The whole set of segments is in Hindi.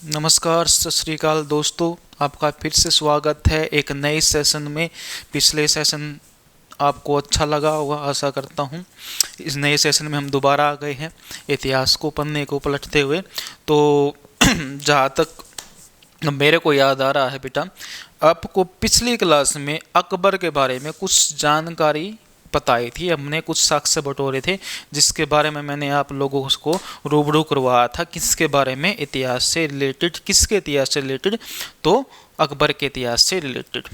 नमस्कार, सत श्री अकाल दोस्तों। आपका फिर से स्वागत है एक नए सेशन में। पिछले सेशन आपको अच्छा लगा होगा, आशा करता हूँ। इस नए सेशन में हम दोबारा आ गए हैं इतिहास को पन्ने को पलटते हुए। तो जहाँ तक मेरे को याद आ रहा है बेटा, आपको पिछली क्लास में अकबर के बारे में कुछ जानकारी बताई थी। हमने कुछ साक्ष्य बटोरे थे जिसके बारे में मैंने आप लोगों को रूबरू करवाया था। किसके बारे में? इतिहास से रिलेटेड। किसके इतिहास से रिलेटेड? तो अकबर के इतिहास से रिलेटेड।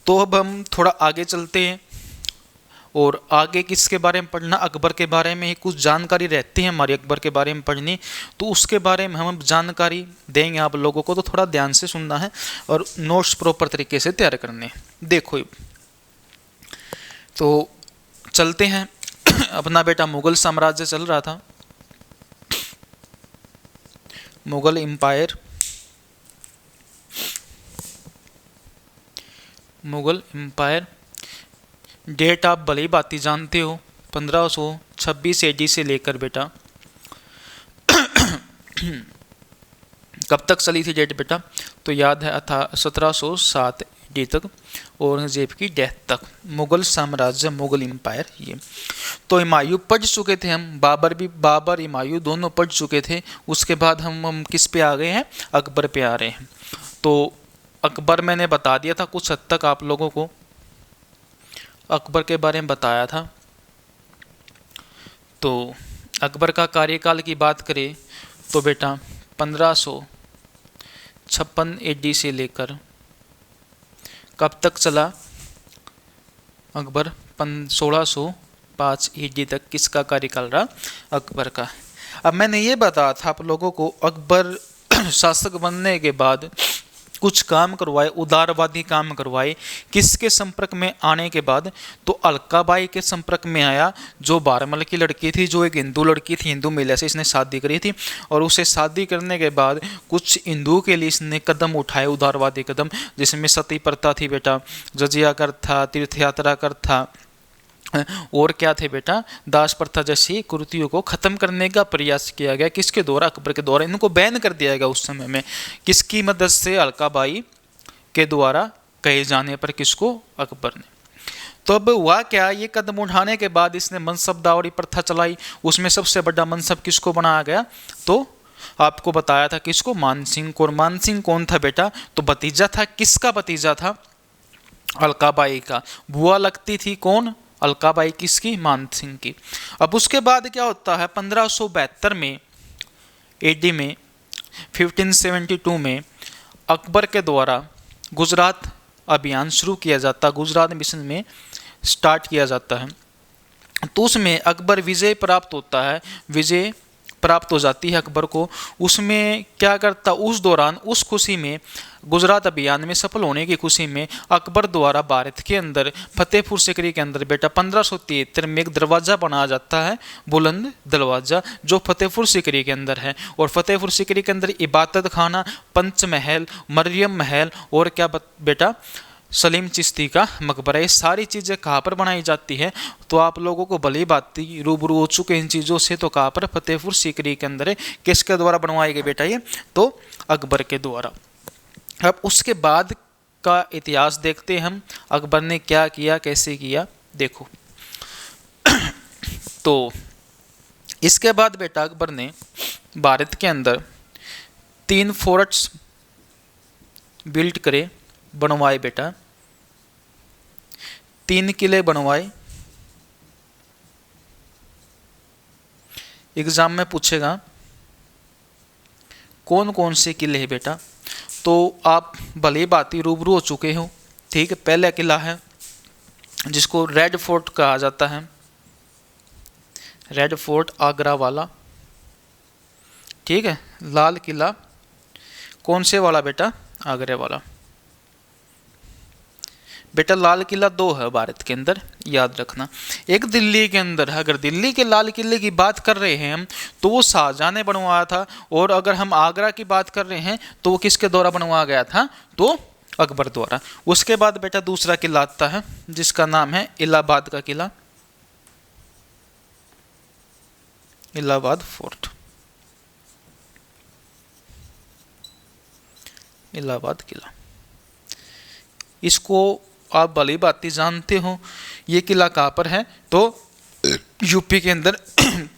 तो अब हम थोड़ा आगे चलते हैं और आगे किसके बारे में पढ़ना? अकबर के बारे में ही कुछ जानकारी रहती है हमारी अकबर के बारे में पढ़नी। तो उसके बारे में हम जानकारी देंगे आप लोगों को, तो थोड़ा ध्यान से सुनना है और नोट्स प्रॉपर तरीके से तैयार करने हैं। देखो तो चलते हैं। अपना बेटा मुगल साम्राज्य चल रहा था, मुगल एम्पायर। मुगल एम्पायर डेट आप भली भांति जानते हो, 1526 एडी से लेकर बेटा कब तक चली थी डेट बेटा? तो याद है था 1707 एडी तक, औरंगजेब की डेथ तक। मुगल साम्राज्य, मुगल एम्पायर ये। तो हुमायूं पढ़ चुके थे हम, बाबर हुमायूं दोनों पढ़ चुके थे। उसके बाद हम किस पे आ गए हैं? अकबर पे आ रहे हैं। तो अकबर मैंने बता दिया था कुछ हद तक आप लोगों को, अकबर के बारे में बताया था। तो अकबर का कार्यकाल की बात करें तो बेटा 1556 एडी से लेकर कब तक चला अकबर? 1605 एडी तक किसका कार्यकाल रहा? अकबर का। अब मैंने ये बताया था आप लोगों को, अकबर शासक बनने के बाद कुछ काम करवाए, उदारवादी काम करवाए। किसके संपर्क में आने के बाद? तो अलकाबाई के संपर्क में आया, जो बारमल की लड़की थी, जो एक हिंदू लड़की थी, हिंदू महिला से इसने शादी करी थी। और उसे शादी करने के बाद कुछ हिंदुओं के लिए इसने कदम उठाए, उदारवादी कदम, जिसमें सती प्रथा थी बेटा, जजिया कर था, तीर्थ यात्रा कर था, और क्या थे बेटा, दास प्रथा जैसी कुरीतियों को खत्म करने का प्रयास किया गया। किसके द्वारा? अकबर के द्वारा। इनको बैन कर दिया गया उस समय में। किसकी मदद से? अलकाबाई के द्वारा कहे जाने पर। किसको? अकबर ने। तो अब हुआ क्या, ये कदम उठाने के बाद इसने मनसबदारी प्रथा चलाई। उसमें सबसे बड़ा मनसब किसको बनाया गया? तो आपको बताया था किसको? मानसिंह को। और मानसिंह कौन था बेटा? तो भतीजा था। किसका भतीजा था? अलकाबाई का। बुआ लगती थी कौन? अलकाबाई किसकी? मानसिंह की। अब उसके बाद क्या होता है? 1572 में एडी में, 1572 में अकबर के द्वारा गुजरात अभियान शुरू किया जाता, गुजरात मिशन में स्टार्ट किया जाता है। तो उसमें अकबर विजय प्राप्त होता है, विजय प्राप्त हो जाती है अकबर को। उसमें क्या करता? उस दौरान, उस खुशी में, गुजरात अभियान में सफल होने की खुशी में अकबर द्वारा भारत के अंदर फतेहपुर सीकरी के अंदर बेटा 1573 में एक दरवाज़ा बनाया जाता है, बुलंद दरवाज़ा, जो फतेहपुर सीकरी के अंदर है। और फतेहपुर सीकरी के अंदर इबादत खाना, पंच महल, मरियम महल, और क्या बेटा, सलीम चिश्ती का मकबरा। ये सारी चीज़ें कहाँ पर बनाई जाती है? तो आप लोगों को भली भांति रूबरू हो चुके इन चीज़ों से। तो कहाँ पर? फतेहपुर सीकरी के अंदर है। किसके द्वारा बनवाई गई बेटा ये? तो अकबर के द्वारा। अब उसके बाद का इतिहास देखते हैं हम, अकबर ने क्या किया, कैसे किया। देखो तो इसके बाद बेटा अकबर ने भारत के अंदर 3 फोर्ट्स बिल्ड करे, बनवाए बेटा, 3 किले बनवाए। एग्जाम में पूछेगा कौन कौन से किले हैं बेटा, तो आप भली भांति रूबरू हो चुके हो। ठीक है, पहला किला है जिसको रेड फोर्ट कहा जाता है, रेड फोर्ट आगरा वाला। ठीक है, लाल किला कौन से वाला बेटा? आगरा वाला। बेटा लाल किला 2 है भारत के अंदर, याद रखना। एक दिल्ली के अंदर है। अगर दिल्ली के लाल किले की बात कर रहे हैं हम, तो वो शाहजहां ने बनवाया था। और अगर हम आगरा की बात कर रहे हैं तो वो किसके द्वारा बनवाया गया था? तो अकबर द्वारा। उसके बाद बेटा दूसरा किला आता है जिसका नाम है इलाहाबाद का किला, इलाहाबाद फोर्ट। इलाहाबाद किला। इसको आप भली भांति जानते हो। ये किला कहाँ पर है? तो यूपी के अंदर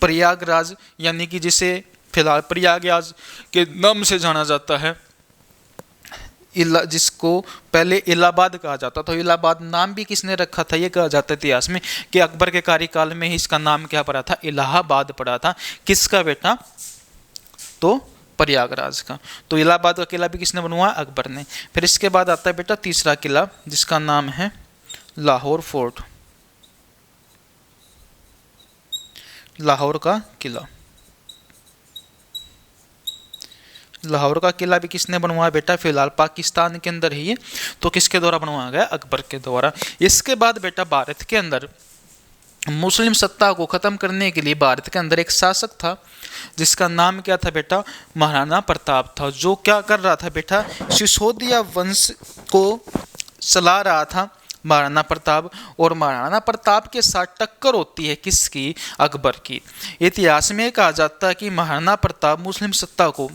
प्रयागराज, यानी कि जिसे फिलहाल प्रयागराज के नाम से जाना जाता है, जिसको पहले इलाहाबाद कहा जाता था। इलाहाबाद नाम भी किसने रखा था? ये कहा जाता है इतिहास में कि अकबर के कार्यकाल में ही इसका नाम क्या पड़ा था? इलाहाबाद पड़ा था। किसका बेटा? तो प्रयागराज का। तो इलाहाबाद का किला भी किसने बनवाया? अकबर ने। फिर इसके बाद आता है बेटा तीसरा किला, जिसका नाम है लाहौर फोर्ट। लाहौर का किला। लाहौर का किला भी किसने बनवाया बेटा? फिलहाल पाकिस्तान के अंदर ही है। तो किसके द्वारा बनवाया गया? अकबर के द्वारा। इसके बाद बेटा भारत के अंदर मुस्लिम सत्ता को खत्म करने के लिए भारत के अंदर एक शासक था, जिसका नाम क्या था बेटा? महाराणा प्रताप था। जो क्या कर रहा था बेटा? सिसोदिया वंश को चला रहा था महाराणा प्रताप। और महाराणा प्रताप के साथ टक्कर होती है किसकी? अकबर की। इतिहास में कहा जाता है कि महाराणा प्रताप मुस्लिम सत्ता को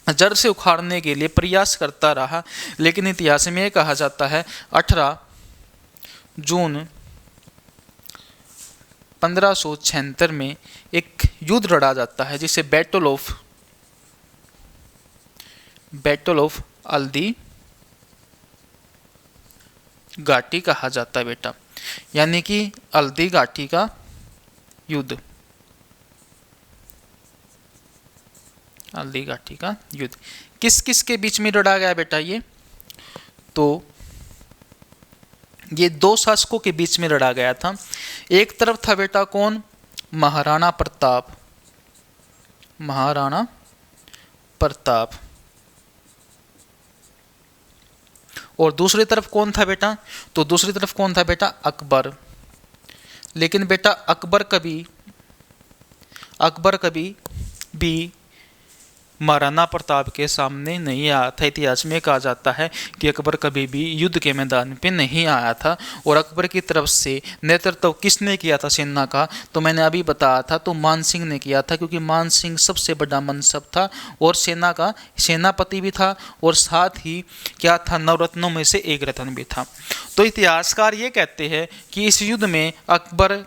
जड़ से उखाड़ने के लिए प्रयास करता रहा, लेकिन इतिहास में कहा जाता है 18 जून 1576 में एक युद्ध लड़ा जाता है, जिसे बैटल ऑफ हल्दी घाटी कहा जाता है बेटा, यानी कि हल्दी घाटी का युद्ध। हल्दी घाटी का युद्ध किस किस के बीच में लड़ा गया बेटा? ये तो ये दो शासकों के बीच में लड़ा गया था। एक तरफ था बेटा कौन? महाराणा प्रताप। महाराणा प्रताप। और दूसरी तरफ कौन था बेटा? तो दूसरी तरफ कौन था बेटा? अकबर। लेकिन बेटा अकबर कभी भी महाराणा प्रताप के सामने नहीं आया था। इतिहास में कहा जाता है कि अकबर कभी भी युद्ध के मैदान पे नहीं आया था। और अकबर की तरफ से नेतृत्व किसने किया था सेना का? तो मैंने अभी बताया था, तो मान सिंह ने किया था, क्योंकि मान सिंह सबसे बड़ा मनसब था और सेना का सेनापति भी था, और साथ ही क्या था? नवरत्नों में से एक रत्न भी था। तो इतिहासकार ये कहते हैं कि इस युद्ध में अकबर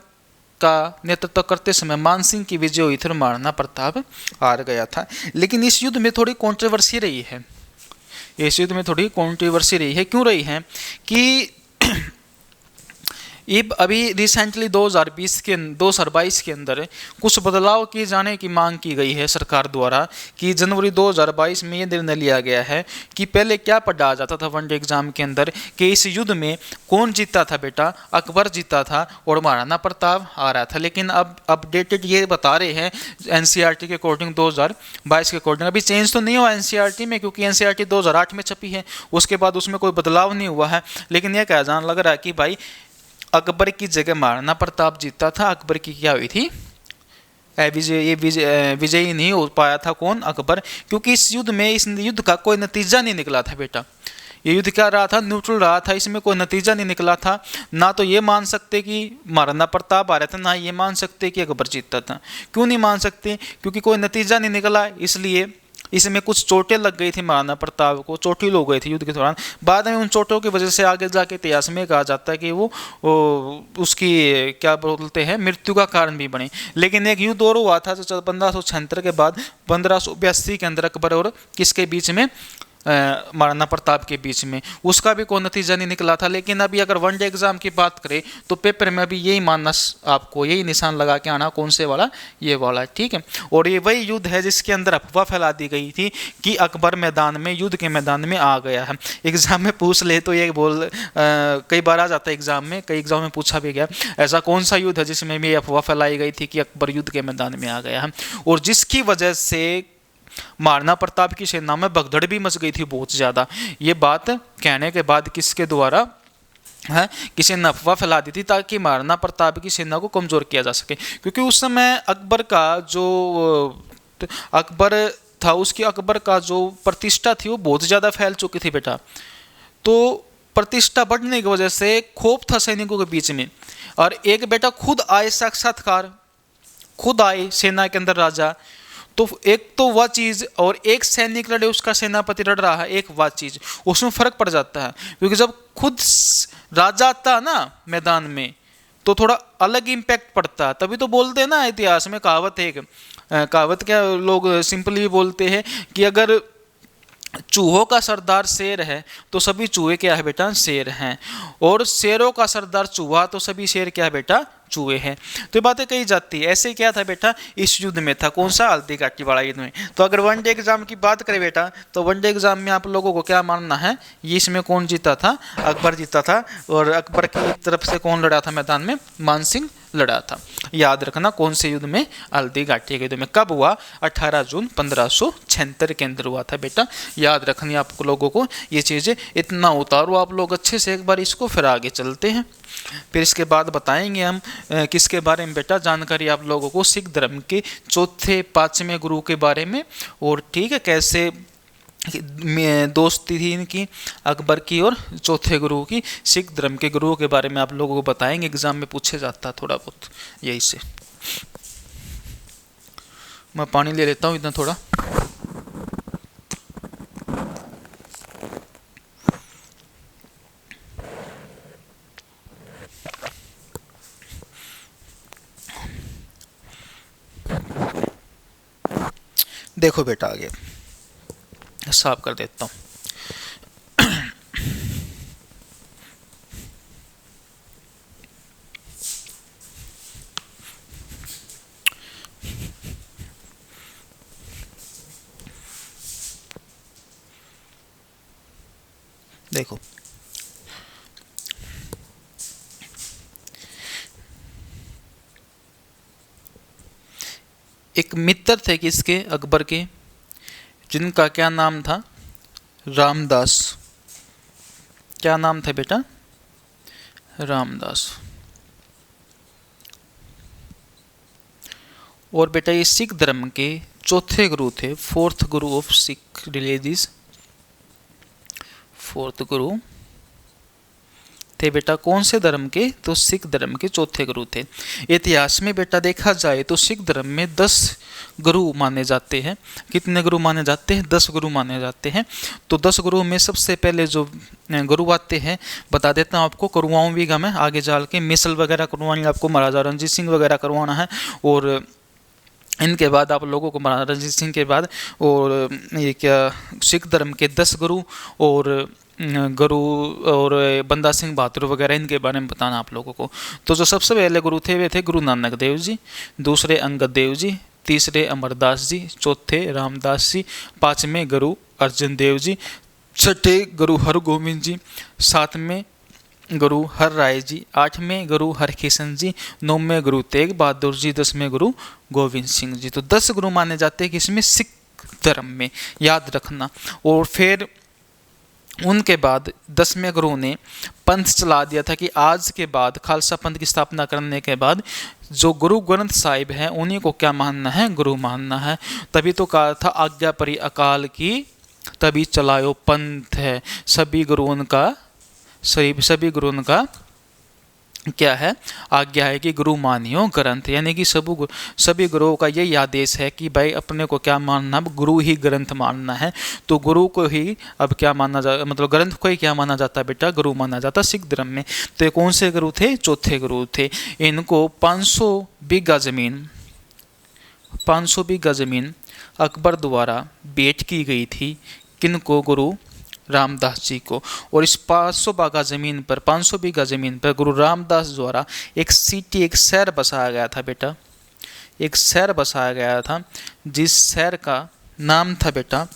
का नेतृत्व करते समय मानसिंह की विजय हुई थी और महाराणा प्रताप हार गया था। लेकिन इस युद्ध में थोड़ी कंट्रोवर्सी रही है। इस युद्ध में थोड़ी कंट्रोवर्सी रही है। क्यों रही है? कि अभी रिसेंटली 2022 के अंदर कुछ बदलाव किए जाने की मांग की गई है सरकार द्वारा, कि जनवरी 2022 में ये निर्णय लिया गया है कि पहले क्या पढ़ा जाता था वनडे एग्जाम के अंदर कि इस युद्ध में कौन जीता था बेटा? अकबर जीता था और महाराणा प्रताप हारा था। लेकिन अब अपडेटेड ये बता रहे हैं एनसीईआरटी के अकॉर्डिंग, 2022 के अकॉर्डिंग, अभी चेंज तो नहीं हुआ एनसीईआरटी में, क्योंकि एनसीईआरटी 2008 में छपी है, उसके बाद उसमें कोई बदलाव नहीं हुआ है। लेकिन यह कहा जाने लग रहा है कि भाई अकबर की जगह महाराणा प्रताप जीता था। अकबर की क्या हुई थी? विजयी नहीं हो पाया था। कौन? अकबर। क्योंकि इस युद्ध का कोई नतीजा नहीं निकला था बेटा। ये युद्ध क्या रहा था? न्यूट्रल रहा था। इसमें कोई नतीजा नहीं निकला था। ना तो ये मान सकते कि महाराणा प्रताप आ रहा था, ना ये मान सकते कि अकबर जीता था। क्यों नहीं मान सकते? क्योंकि कोई नतीजा नहीं निकला, इसलिए इसमें कुछ चोटें लग गई थी महाराणा प्रताप को, चोटिल हो गई थी युद्ध के दौरान। बाद में उन चोटों की वजह से आगे जाके इतिहास में कहा जाता है कि वो उसकी क्या बोलते हैं, मृत्यु का कारण भी बने। लेकिन एक युद्ध और हुआ था जो 1576 के बाद 1582 के अंदर अकबर और किसके बीच में? महाराणा प्रताप के बीच में। उसका भी कोई नतीजा नहीं निकला था। लेकिन अभी अगर वनडे एग्जाम की बात करें तो पेपर में अभी यही मानना, आपको यही निशान लगा के आना, कौन से वाला? ये वाला, ठीक है। और ये वही युद्ध है जिसके अंदर अफवाह फैला दी गई थी कि अकबर युद्ध के मैदान में आ गया है। एग्जाम में पूछ ले तो ये कई बार आ जाता है एग्जाम में, कई एग्जाम में पूछा भी गया ऐसा कौन सा युद्ध है जिसमें भी अफवाह फैलाई गई थी कि अकबर युद्ध के मैदान में आ गया है, और जिसकी वजह से महाराणा प्रताप की सेना में भगदड़ भी मच गई थी बहुत ज्यादा। ये बात कहने के बाद किसके द्वारा है? किसी ने अफवाह फैला दी थी ताकि महाराणा प्रताप की सेना को कमजोर किया जा सके। क्योंकि उस समय अकबर का जो प्रतिष्ठा थी वो बहुत ज्यादा फैल चुकी थी बेटा। तो प्रतिष्ठा बढ़ने की वजह से खौफ था सैनिकों के बीच में। और एक बेटा खुद आए, साक्षात्कार खुद आए सेना के अंदर राजा, तो एक तो वह चीज़ और एक सैनिक लड़े, उसका सेनापति लड़ रहा है, एक वह चीज़, उसमें फर्क पड़ जाता है। क्योंकि जब खुद राजा आता ना मैदान में तो थोड़ा अलग इम्पैक्ट पड़ता है। तभी तो बोलते हैं ना, इतिहास में कहावत है एक, कहावत क्या लोग सिंपली बोलते हैं कि अगर चूहों का सरदार शेर है तो सभी चूहे क्या है बेटा, शेर हैं, और शेरों का सरदार चूहा तो सभी शेर क्या है बेटा, चूहे हैं। तो ये बातें कही जाती है। ऐसे क्या था बेटा, इस युद्ध में था, कौन सा, हल्दी घाटी वाला युद्ध में। तो अगर वनडे एग्जाम की बात करें बेटा, तो वनडे एग्जाम में आप लोगों को क्या मानना है, ये इसमें कौन जीता था, अकबर जीता था। और अकबर की तरफ से कौन लड़ा था मैदान में, मान सिंह लड़ा था। याद रखना कौन से युद्ध में, हल्दी घाटी के युद्ध में। कब हुआ, 18 जून 1576 के अंदर हुआ था बेटा। याद रखनी आप लोगों को ये चीज़ें, इतना उतारो आप लोग अच्छे से एक बार इसको, फिर आगे चलते हैं। फिर इसके बाद बताएंगे हम किसके बारे में बेटा, जानकारी आप लोगों को सिख धर्म के चौथे पांचवें गुरु के बारे में। और ठीक है, कैसे दोस्ती थी इनकी, अकबर की और चौथे गुरु की, सिख धर्म के गुरुओं के बारे में आप लोगों को बताएंगे। एग्जाम में पूछे जाता थोड़ा बहुत यही से। मैं पानी ले लेता हूँ इतना थोड़ा। देखो बेटा, आगे साफ कर देता हूँ। देखो एक मित्र थे किसके, अकबर के, जिनका क्या नाम था, रामदास। क्या नाम था बेटा, रामदास। और बेटा ये सिख धर्म के चौथे गुरु थे, fourth Guru of Sikh religious, fourth गुरु थे बेटा। कौन से धर्म के, तो सिख धर्म के चौथे गुरु थे। इतिहास में बेटा देखा जाए तो सिख धर्म में 10 गुरु माने जाते हैं। कितने गुरु माने जाते हैं, 10 गुरु माने जाते हैं। तो 10 गुरु में सबसे पहले जो गुरु आते हैं, बता देता हूँ आपको, करवाऊँगा मैं आगे जाल के, मिसल वगैरह करवानी आपको, महाराजा रणजीत सिंह वगैरह करवाना है। और इनके बाद आप लोगों को महाराजा रणजीत सिंह के बाद और ये क्या, सिख धर्म के 10 गुरु और गुरु और बंदा सिंह बहादुर वगैरह, इनके बारे में बताना आप लोगों को। तो जो सबसे पहले गुरु थे वे थे गुरु नानक देव जी, दूसरे अंगद देव जी, तीसरे अमरदास जी, चौथे रामदास जी, पांचवें गुरु अर्जन देव जी, छठे गुरु हरगोविंद जी, सातवें गुरु हर राय जी, आठवें गुरु हरकिशन जी, नौवें गुरु तेग बहादुर जी, 10वें गुरु गोविंद सिंह जी। तो 10 गुरु माने जाते हैं किसमें, सिख धर्म में, याद रखना। और फिर उनके बाद 10वें गुरु ने पंथ चला दिया था कि आज के बाद, खालसा पंथ की स्थापना करने के बाद जो गुरु ग्रंथ साहिब हैं उन्हीं को क्या मानना है, गुरु मानना है। तभी तो कहा था आज्ञा परी अकाल की तभी चलायो पंथ है। सभी गुरुओं का क्या है, आज्ञा है कि गुरु मानियो ग्रंथ, यानी कि सभी गुरुओं का यही आदेश है कि भाई अपने को क्या मानना, गुरु ही ग्रंथ मानना है। तो गुरु को ही अब क्या माना जा, मतलब ग्रंथ को ही क्या माना जाता है बेटा, गुरु माना जाता सिख धर्म में। तो ये कौन से गुरु थे, चौथे गुरु थे। इनको 500 बीघा जमीन अकबर द्वारा भेंट की गई थी। किनको, गुरु रामदास जी को। और इस 500 बीघा जमीन पर गुरु रामदास द्वारा एक सिटी, एक शहर बसाया गया था बेटा, एक शहर बसाया गया था, जिस शहर का नाम था बेटा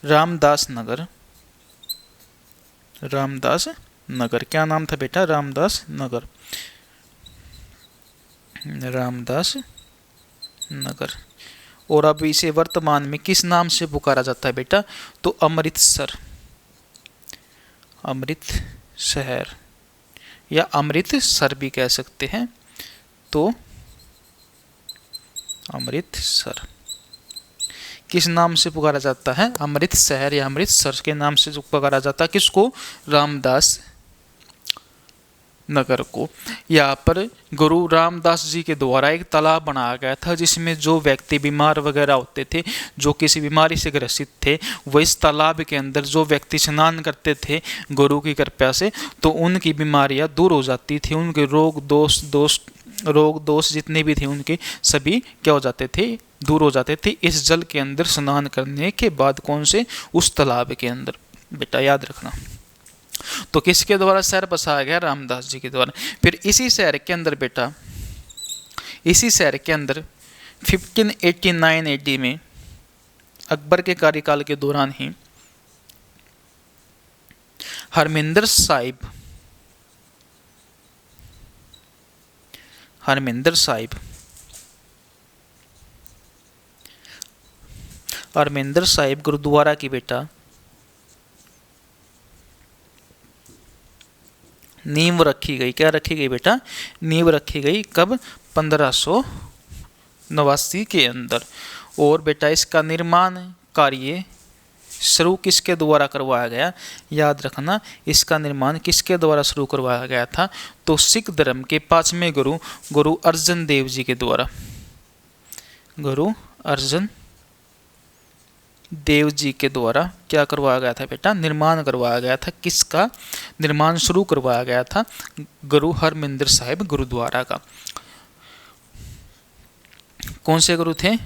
रामदास नगर। रामदास नगर, क्या नाम था बेटा, रामदास नगर, रामदास नगर। और अब इसे वर्तमान में किस नाम से पुकारा जाता है बेटा, तो अमृतसर, अमृत शहर या अमृतसर भी कह सकते हैं। तो अमृतसर किस नाम से पुकारा जाता है, अमृत शहर या अमृतसर के नाम से पुकारा जाता है। किसको, रामदास नगर को। यहाँ पर गुरु रामदास जी के द्वारा एक तालाब बनाया गया था, जिसमें जो व्यक्ति बीमार वगैरह होते थे, जो किसी बीमारी से ग्रसित थे, वो इस तालाब के अंदर जो व्यक्ति स्नान करते थे गुरु की कृपा से, तो उनकी बीमारियां दूर हो जाती थी, उनके रोग दोष जितने भी थे उनके सभी क्या हो जाते थे, दूर हो जाते थे इस जल के अंदर स्नान करने के बाद। कौन से? उस तालाब के अंदर, बेटा याद रखना। तो किसके द्वारा शहर बसाया गया? रामदास जी के द्वारा। फिर इसी शहर के अंदर बेटा, इसी शहर के अंदर 1589 AD में अकबर के कार्यकाल के दौरान ही हरमिंदर साहिब गुरुद्वारा की बेटा नींव रखी गई। क्या रखी गई बेटा? नींव रखी गई। कब? 1589 के अंदर। और बेटा इसका निर्माण कार्य शुरू किसके द्वारा करवाया गया? याद रखना, इसका निर्माण किसके द्वारा शुरू करवाया गया था? तो सिख धर्म के 5वें गुरु अर्जन देव जी के द्वारा। गुरु अर्जन देव जी के द्वारा क्या करवाया गया था बेटा? निर्माण करवाया गया था। किसका निर्माण शुरू करवाया गया था? गुरु हरमिंदर साहिब गुरुद्वारा का। कौन से गुरु थे?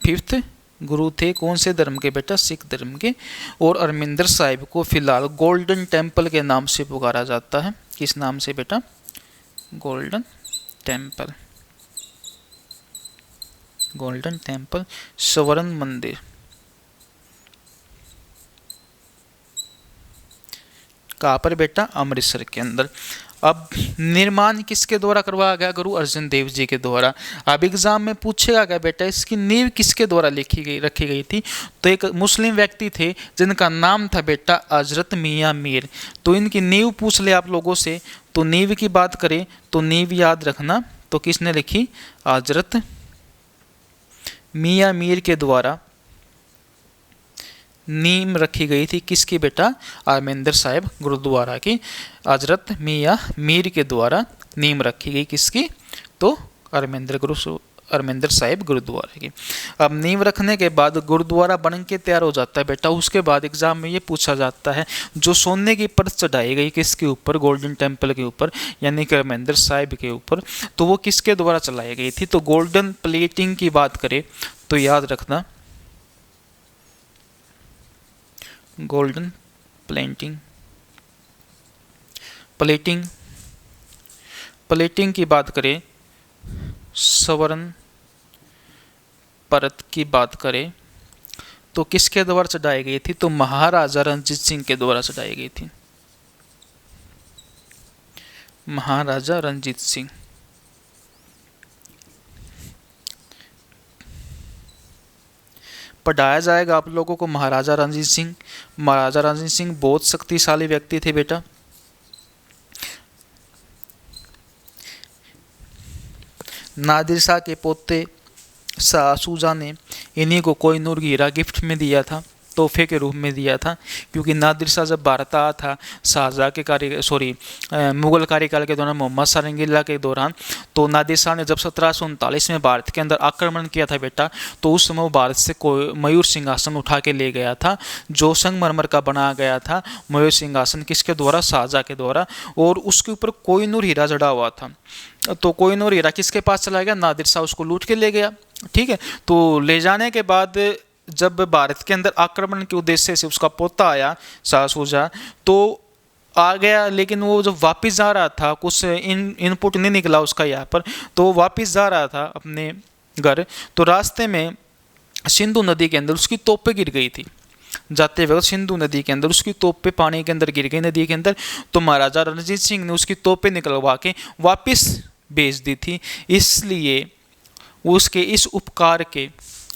5th गुरु थे। कौन से धर्म के बेटा? सिख धर्म के। और हरमिंदर साहिब को फिलहाल गोल्डन टेम्पल के नाम से पुकारा जाता है। किस नाम से बेटा? Golden temple. गोल्डन टेम्पल, स्वर्ण मंदिर। कहाँ पर बेटा? अमृतसर के अंदर। अब निर्माण किसके द्वारा करवाया गया? गुरु अर्जन देव जी के द्वारा। अब एग्जाम में पूछेगा क्या बेटा, इसकी नींव किसके द्वारा रखी गई थी? तो एक मुस्लिम व्यक्ति थे जिनका नाम था बेटा हजरत मियाँ मीर। तो इनकी नींव पूछ ले आप लोगों से, तो नींव की बात करें तो नींव याद रखना, तो किसने लिखी? हजरत मियाँ मीर के द्वारा नींव रखी गई थी। किसकी बेटा? हरमिंदर साहिब गुरुद्वारा की। हजरत मियाँ मीर के द्वारा नींव रखी गई। किसकी? तो हरमिंदर साहिब गुरुद्वारा की। अब नींव रखने के बाद गुरुद्वारा बन के तैयार हो जाता है बेटा। उसके बाद एग्जाम में ये पूछा जाता है, जो सोने की परत चढ़ाई गई किसके ऊपर? गोल्डन टेम्पल के ऊपर, यानी कि हरमिंदर साहिब के ऊपर, तो वो किसके द्वारा चलाई गई थी? तो गोल्डन प्लेटिंग की बात करें तो याद रखना, गोल्डन प्लेटिंग की बात करें, स्वर्ण परत की बात करें तो किसके द्वारा चढ़ाई गई थी? तो महाराजा रणजीत सिंह के द्वारा चढ़ाई गई थी। महाराजा रणजीत सिंह। पढ़ाया जाएगा आप लोगों को महाराजा रणजीत सिंह। महाराजा रणजीत सिंह बहुत शक्तिशाली व्यक्ति थे बेटा। नादिर शाह के पोते शाह सूजा ने इन्हीं को कोहिनूर हीरा गिफ्ट में दिया था, तोहफे के रूप में दिया था। क्योंकि नादिर शाह जब भारत आया था शाहजहाँ के मुगल कार्यकाल के दौरान, मोहम्मद शाह रंगीला के दौरान, तो नादिर शाह ने जब 1739 में भारत के अंदर आक्रमण किया था बेटा, तो उस समय वो भारत से मयूर सिंहासन उठा के ले गया था, जो संगमरमर का बनाया गया था मयूर सिंहासन। किसके द्वारा? शाहजहाँ के द्वारा। और उसके ऊपर कोहिनूर हीरा जड़ा हुआ था। तो कोहिनूर हीरा किसके पास चला गया? नादिर शाह उसको लूट के ले गया। ठीक है, तो ले जाने के बाद जब भारत के अंदर आक्रमण के उद्देश्य से उसका पोता आया शाह सूजा, तो आ गया, लेकिन वो जब वापस जा रहा था, कुछ इनपुट नहीं निकला उसका यहाँ पर, तो वो वापस जा रहा था अपने घर, तो रास्ते में सिंधु नदी के अंदर उसकी तोपें गिर गई थी। जाते वक्त सिंधु नदी के अंदर उसकी तोपें पानी के अंदर गिर गई, नदी के अंदर। तो महाराजा रणजीत सिंह ने उसकी तोपें निकलवा के वापस भेज दी थी। इसलिए उसके इस उपकार के,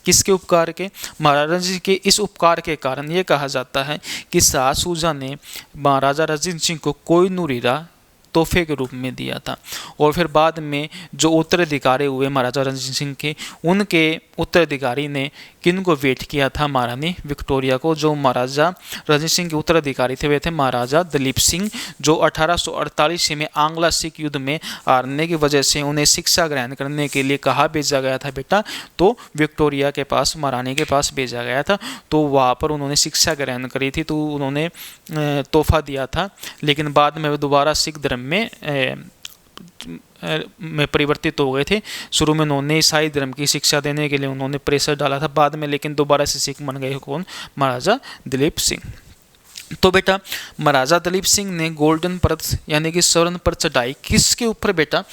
किसके उपकार के? महाराजा जी के इस उपकार के कारण ये कहा जाता है कि शाह सूजा ने महाराजा रणजीत सिंह को कोहिनूर हीरा तोहफे के रूप में दिया था। और फिर बाद में जो उत्तराधिकारी हुए महाराजा रणजीत सिंह के, उनके उत्तराधिकारी ने किन को वेट किया था? महारानी विक्टोरिया को। जो महाराजा रणजीत सिंह के उत्तराधिकारी थे वे थे महाराजा दलीप सिंह, जो 1848 में आंग्ला सिख युद्ध में हारने की वजह से उन्हें शिक्षा ग्रहण करने के लिए कहाँ भेजा गया था बेटा? तो विक्टोरिया के पास, महारानी के पास भेजा गया था। तो वहाँ पर उन्होंने शिक्षा ग्रहण करी थी, तो उन्होंने तोहफा दिया था। लेकिन बाद में वे दोबारा सिख धर्म में परिवर्तित हो गए थे। शुरू में उन्होंने ईसाई धर्म की शिक्षा देने के लिए उन्होंने प्रेशर डाला था, बाद में लेकिन दोबारा से सिख बन गए। कौन? महाराजा दलीप सिंह। तो बेटा महाराजा दलीप सिंह ने गोल्डन पर्थ यानी कि स्वर्ण पर चढ़ाई किसके ऊपर बेटा?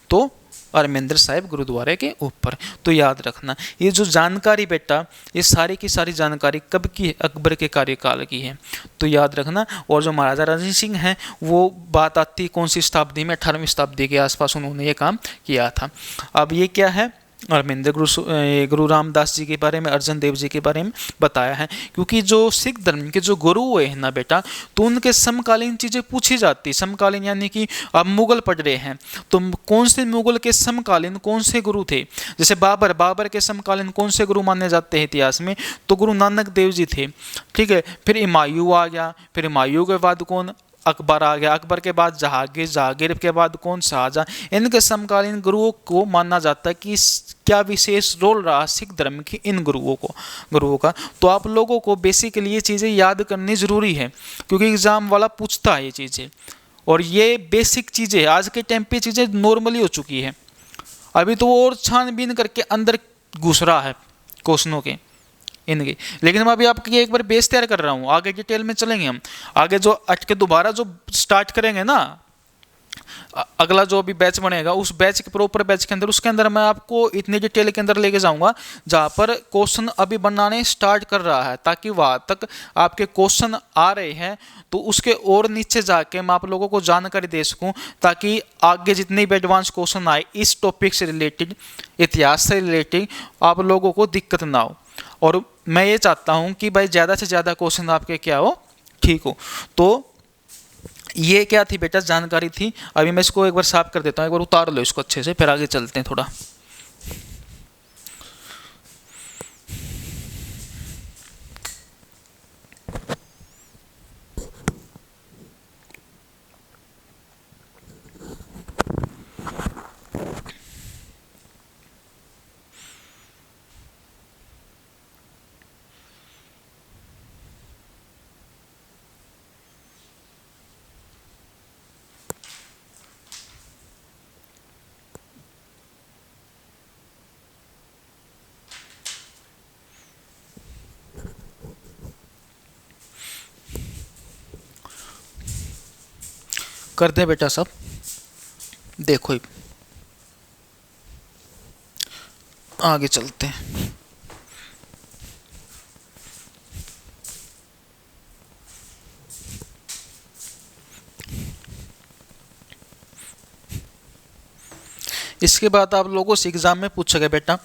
तो हरमिंदर साहिब गुरुद्वारे के ऊपर। तो याद रखना ये जो जानकारी बेटा, ये सारी की सारी जानकारी कब की है? अकबर के कार्यकाल की है। तो याद रखना। और जो महाराजा रणजीत सिंह हैं वो बात आती कौन सी शताब्दी में? 18वीं शताब्दी के आसपास उन्होंने ये काम किया था। अब ये क्या है? हरमिंदर गुरु रामदास जी के बारे में, अर्जन देव जी के बारे में बताया है। क्योंकि जो सिख धर्म के जो गुरु हुए हैं ना बेटा, तो उनके समकालीन चीज़ें पूछी जाती। समकालीन यानी कि अब मुगल पढ़ रहे हैं तो कौन से मुगल के समकालीन कौन से गुरु थे? जैसे बाबर के समकालीन कौन से गुरु माने जाते हैं इतिहास में? तो गुरु नानक देव जी थे। ठीक है, फिर हुमायूं आ गया, फिर हुमायूं के बाद कौन? अकबर आ गया, अकबर के बाद जहांगीर, जहांगीर के बाद कौन? शाहजहां। इनके समकालीन गुरुओं को माना जाता है कि क्या विशेष रोल रहा सिख धर्म की इन गुरुओं का। तो आप लोगों को बेसिकली ये चीज़ें याद करनी जरूरी है, क्योंकि एग्जाम वाला पूछता है ये चीज़ें। और ये बेसिक चीज़ें आज के टाइम पे चीज़ें नॉर्मली हो चुकी है। अभी तो वो और छानबीन करके अंदर घुस रहा है क्वेश्चनों के इनकी। लेकिन मैं अभी आपके एक बार बेस तैयार कर रहा हूँ, आगे डिटेल में चलेंगे हम। आगे जो अटके दोबारा जो स्टार्ट करेंगे ना, अगला जो अभी बैच बनेगा उस बैच के प्रॉपर बैच के अंदर, उसके अंदर मैं आपको इतनी डिटेल के अंदर लेके जाऊंगा जहाँ पर क्वेश्चन अभी बनाने स्टार्ट कर रहा है, ताकि वहाँ तक आपके क्वेश्चन आ रहे हैं तो उसके और नीचे जाके मैं आप लोगों को जानकारी दे सकूं, ताकि आगे जितने भी एडवांस क्वेश्चन आए इस टॉपिक से रिलेटेड, इतिहास से रिलेटेड, आप लोगों को दिक्कत ना हो। और मैं ये चाहता हूं कि भाई ज़्यादा से ज़्यादा क्वेश्चन आपके क्या हो, ठीक हो। तो ये क्या थी बेटा? जानकारी थी। अभी मैं इसको एक बार साफ कर देता हूँ, एक बार उतार लो इसको अच्छे से, फिर आगे चलते हैं थोड़ा। कर दे बेटा सब। देखो आगे चलते हैं। इसके बाद आप लोगों से एग्जाम में पूछा गया बेटा,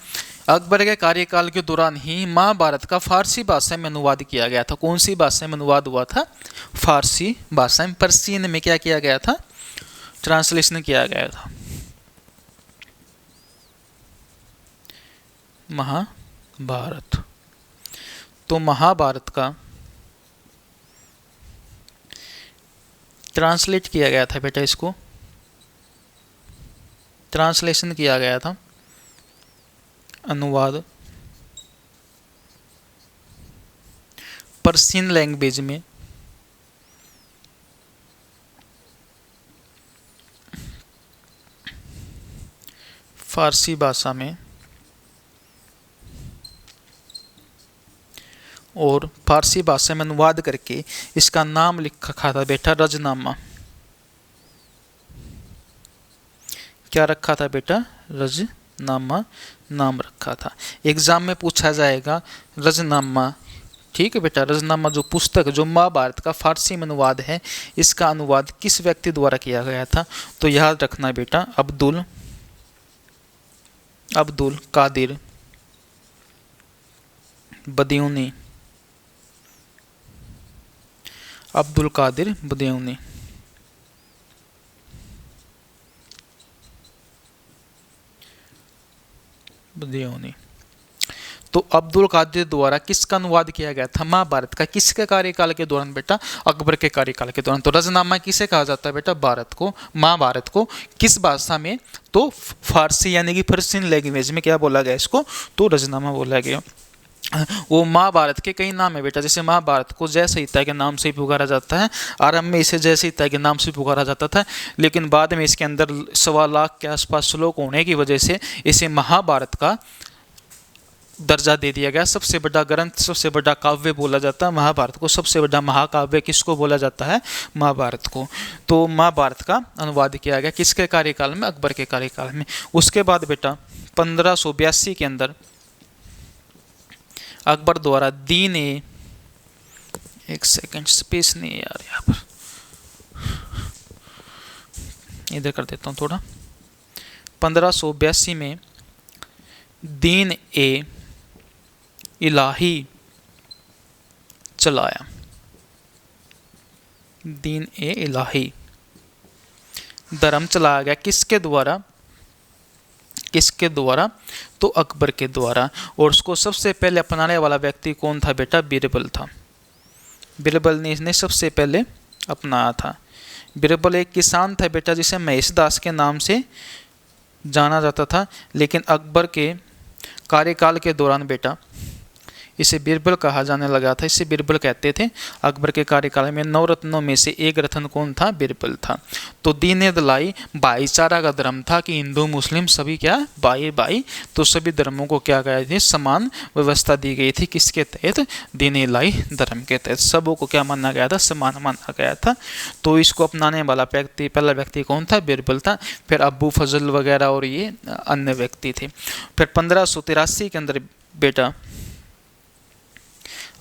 अकबर के कार्यकाल के दौरान ही महाभारत का फारसी भाषा में अनुवाद किया गया था। कौन सी भाषा में अनुवाद हुआ था? फारसी भाषा में, पर्शियन में क्या किया गया था? ट्रांसलेशन किया गया था। महाभारत। तो महाभारत का ट्रांसलेट किया गया था बेटा, इसको ट्रांसलेशन किया गया था, अनुवाद पर्शियन लैंग्वेज में। फारसी भाषा में, और फारसी भाषा में अनुवाद करके इसका नाम लिखा था बेटा रजनामा। क्या रखा था बेटा? रजनामा नाम रखा था। एग्जाम में पूछा जाएगा रजनामा, ठीक है बेटा। रजनामा जो पुस्तक, जो महाभारत का फारसी में अनुवाद है, इसका अनुवाद किस व्यक्ति द्वारा किया गया था? तो याद रखना बेटा, अब्दुल कादिर बदियूनी। अब्दुल कादिर बदियूनी। तो अब्दुल कादिर द्वारा किसका अनुवाद किया गया था? महाभारत का। किसके कार्यकाल के दौरान बेटा? अकबर के कार्यकाल के दौरान। तो रजनामा किसे कहा जाता है बेटा? भारत को, महाभारत को। किस भाषा में? तो फारसी यानी कि पर्शियन लैंग्वेज में क्या बोला गया इसको? तो रजनामा बोला गया। वो महाभारत के कई नाम है बेटा, जैसे महाभारत को जय संहिता के नाम से पुकारा जाता है, आरंभ में इसे जय संहिता के नाम से पुकारा जाता था, लेकिन बाद में इसके अंदर 1.25 लाख के आसपास श्लोक होने की वजह से इसे महाभारत का दर्जा दे दिया गया। सबसे बड़ा ग्रंथ, सबसे बड़ा काव्य बोला जाता है महाभारत को। सबसे बड़ा महाकाव्य किसको बोला जाता है? महाभारत को। तो महाभारत का अनुवाद किया गया किसके कार्यकाल में? अकबर के कार्यकाल में। उसके बाद बेटा 1582 के अंदर अकबर द्वारा दीन ए, एक सेकंड स्पेस नहीं है यार यहाँ पर, इधर कर देता हूँ थोड़ा। 1582 में दीन ए इलाही चलाया। दीन ए इलाही धर्म चलाया गया किसके द्वारा? किसके द्वारा? तो अकबर के द्वारा। और उसको सबसे पहले अपनाने वाला व्यक्ति कौन था बेटा? बीरबल था। बीरबल ने इसने सबसे पहले अपनाया था। बीरबल एक किसान था बेटा, जिसे महेशदास के नाम से जाना जाता था, लेकिन अकबर के कार्यकाल के दौरान बेटा इसे बीरबल कहा जाने लगा था। इसे बीरबल कहते थे। अकबर के कार्यकाल में 9 रत्नों में से एक रत्न कौन था? बीरबल था। तो दीन ए दलाई भाईचारा का धर्म था कि हिंदू मुस्लिम सभी क्या? भाई भाई। तो सभी धर्मों को क्या कहा थी? समान व्यवस्था दी गई थी। किसके तहत? दीन ए दलाई धर्म के तहत सबों को क्या माना गया था? समान माना गया था। तो इसको अपनाने वाला व्यक्ति, पहला व्यक्ति कौन था? बीरबल था। फिर अबू फजल वगैरह और ये अन्य व्यक्ति थे। फिर 1583 के अंदर बेटा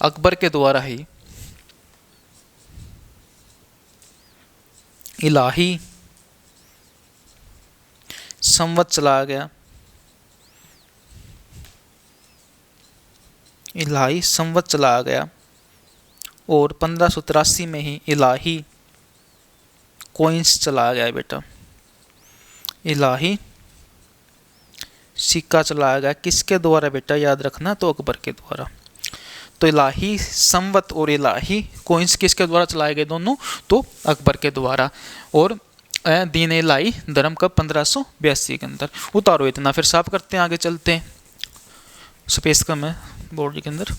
अकबर के द्वारा ही इलाही संवत चलाया गया। इलाही संवत चलाया गया और 1583 में ही इलाही कॉइन्स चलाया गया बेटा। इलाही सिक्का चलाया गया किसके द्वारा बेटा? याद रखना, तो अकबर के द्वारा। तो इलाही संवत और इलाही कॉइन्स किसके द्वारा चलाए गए? दोनों तो अकबर के द्वारा। और दीन ए इलाही धर्म कब? 1582 के अंदर। उतारो इतना, फिर साफ करते हैं, आगे चलते हैं। स्पेस कम है बोर्ड के अंदर।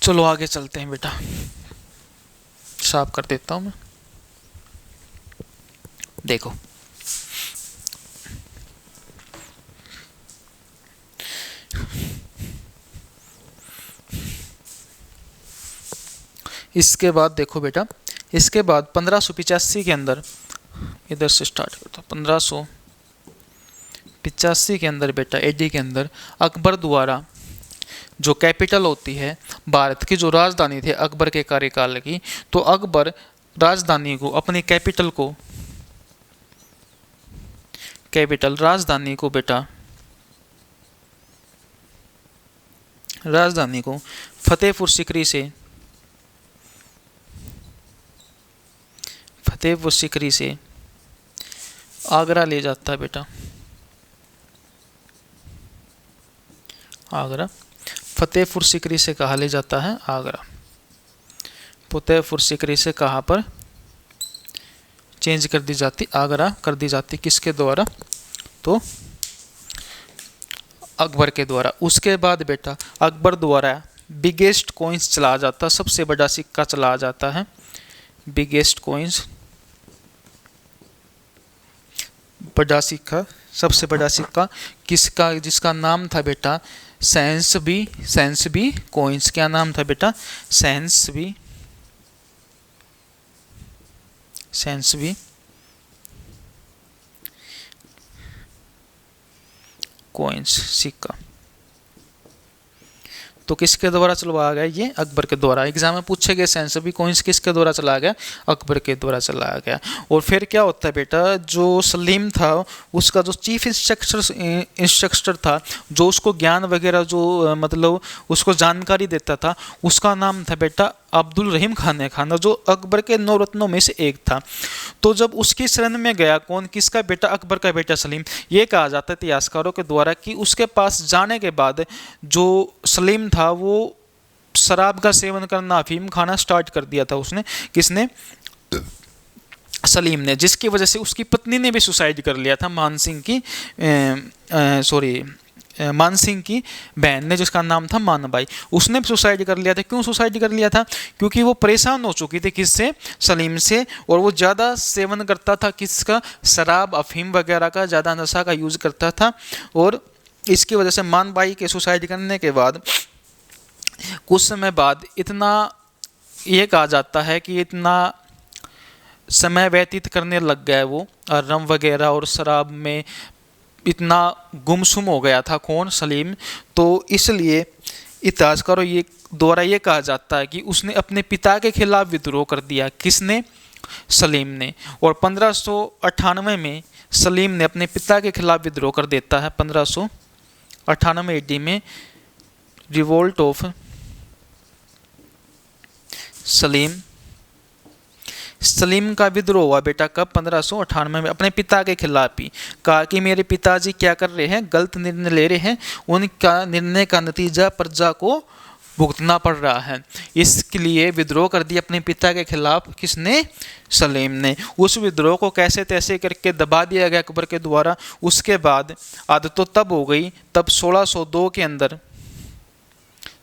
चलो आगे चलते हैं बेटा, साफ कर देता हूं मैं। देखो इसके बाद देखो बेटा, इसके बाद 1585 के अंदर, इधर से स्टार्ट करता, 1585 के अंदर बेटा एडी के अंदर अकबर द्वारा जो कैपिटल होती है भारत की, जो राजधानी थी अकबर के कार्यकाल की, तो अकबर राजधानी को, अपनी कैपिटल को, राजधानी को बेटा, राजधानी को फतेहपुर सीकरी से आगरा ले जाता है बेटा। आगरा, फतेहपुर सीकरी से कहाँ ले जाता है? आगरा। फतेहपुर सीकरी से कहाँ पर चेंज कर दी जाती? आगरा कर दी जाती। किसके द्वारा? तो अकबर के द्वारा। उसके बाद बेटा अकबर द्वारा बिगेस्ट कॉइन्स चला जाता, सबसे बड़ा सिक्का चला जाता है। बिगेस्ट कॉइन्स, बड़ा सिक्का, सबसे बड़ा सिक्का किसका? जिसका नाम था बेटा सेंसबी कॉइन्स। क्या नाम था बेटा? सेंसबी कॉइन्स, सिक्का। तो किसके द्वारा चलवाया गया? ये अकबर के द्वारा। एग्जाम में पूछे गए सेंस भी कॉइन्स किसके द्वारा चलाया गया? अकबर के द्वारा चलाया गया। और फिर क्या होता है बेटा, जो सलीम था उसका जो चीफ इंस्ट्रक्टर था, जो उसको ज्ञान वगैरह जो मतलब उसको जानकारी देता था, उसका नाम था बेटा अब्दुल रहीम खान, जो अकबर के 9 रत्नों में से एक था। तो जब उसकी शरण में गया कौन? किसका बेटा? अकबर का बेटा सलीम। ये कहा जाता है इतिहासकारों के द्वारा कि उसके पास जाने के बाद जो सलीम था वो शराब का सेवन करना, अफीम खाना स्टार्ट कर दिया था उसने। किसने? सलीम ने, जिसकी वजह से उसकी पत्नी ने भी सुसाइड कर लिया था, मान सिंह की बहन ने, जिसका नाम था मानबाई, उसने भी सुसाइड कर लिया था। क्यों सुसाइड कर लिया था? क्योंकि वो परेशान हो चुकी थी किससे? सलीम से। और वो ज़्यादा सेवन करता था किसका? शराब, अफीम वगैरह का, ज़्यादा नशा का यूज़ करता था। और इसकी वजह से मानबाई के सुसाइड करने के बाद कुछ समय बाद इतना ये कहा जाता है कि इतना समय व्यतीत करने लग गया वो रम वगैरह और शराब में, इतना गुमसुम हो गया था कौन? सलीम। तो इसलिए इतिहासकारों ये द्वारा ये कहा जाता है कि उसने अपने पिता के खिलाफ विद्रोह कर दिया। किसने? सलीम ने। और 1598 में सलीम ने अपने पिता के खिलाफ विद्रोह कर देता है। 1598 ईडी में रिवोल्ट ऑफ सलीम का विद्रोह हुआ बेटा कब? 1598 में, अपने पिता के खिलाफ ही। कहा कि मेरे पिताजी क्या कर रहे हैं? गलत निर्णय ले रहे हैं, उनका निर्णय का नतीजा प्रजा को भुगतना पड़ रहा है। इसके लिए विद्रोह कर दिया अपने पिता के खिलाफ। किसने? सलीम ने। उस विद्रोह को कैसे तैसे करके दबा दिया गया अकबर के द्वारा। उसके बाद आदत तो तब हो गई, तब 1602 के अंदर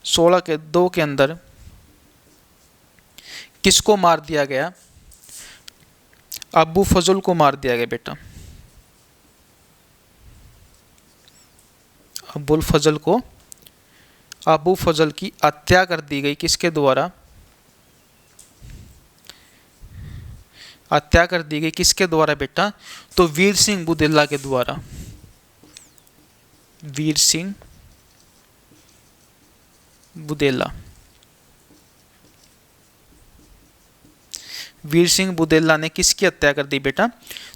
1602 के अंदर किसको मार दिया गया? अबू फजल को मार दिया गया बेटा। अबुल फजल को, अबू फजल की हत्या कर दी गई। किसके द्वारा? हत्या कर दी गई किसके द्वारा बेटा? तो वीर सिंह बुदेला के द्वारा। वीर सिंह बुदेला। वीर सिंह बुदेला ने किसकी हत्या कर दी बेटा?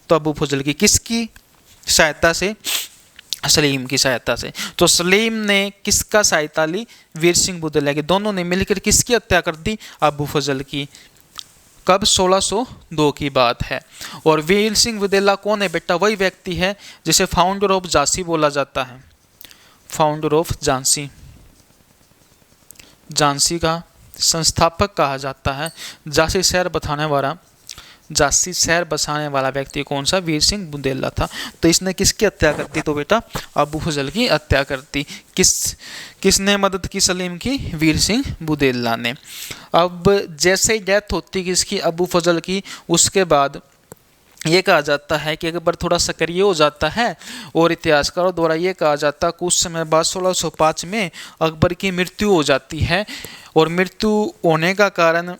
तो अबू फजल की। किसकी सहायता से? सलीम की सहायता से। तो सलीम ने किसका सहायता ली? वीर सिंह बुदेला की। दोनों ने मिलकर किसकी हत्या कर दी? अबू फजल की। कब? 1602 की बात है। और वीर सिंह बुदेला कौन है बेटा? वही व्यक्ति है जिसे फाउंडर ऑफ झांसी बोला जाता है। फाउंडर ऑफ झांसी, झांसी का संस्थापक कहा जाता है। झांसी शहर बसाने वाला व्यक्ति कौन सा? वीर सिंह बुदेला था। तो इसने किसकी हत्या कर दी? तो बेटा अबू फजल की हत्या कर दी। किसने मदद की सलीम की? वीर सिंह बुदेला ने। अब जैसे ही डेथ होती किसकी? अबू फजल की, उसके बाद ये कहा जाता है कि अकबर थोड़ा सक्रिय हो जाता है। और इतिहासकारों द्वारा ये कहा जाता है कुछ समय बाद 1605 में अकबर की मृत्यु हो जाती है। और मृत्यु होने का कारण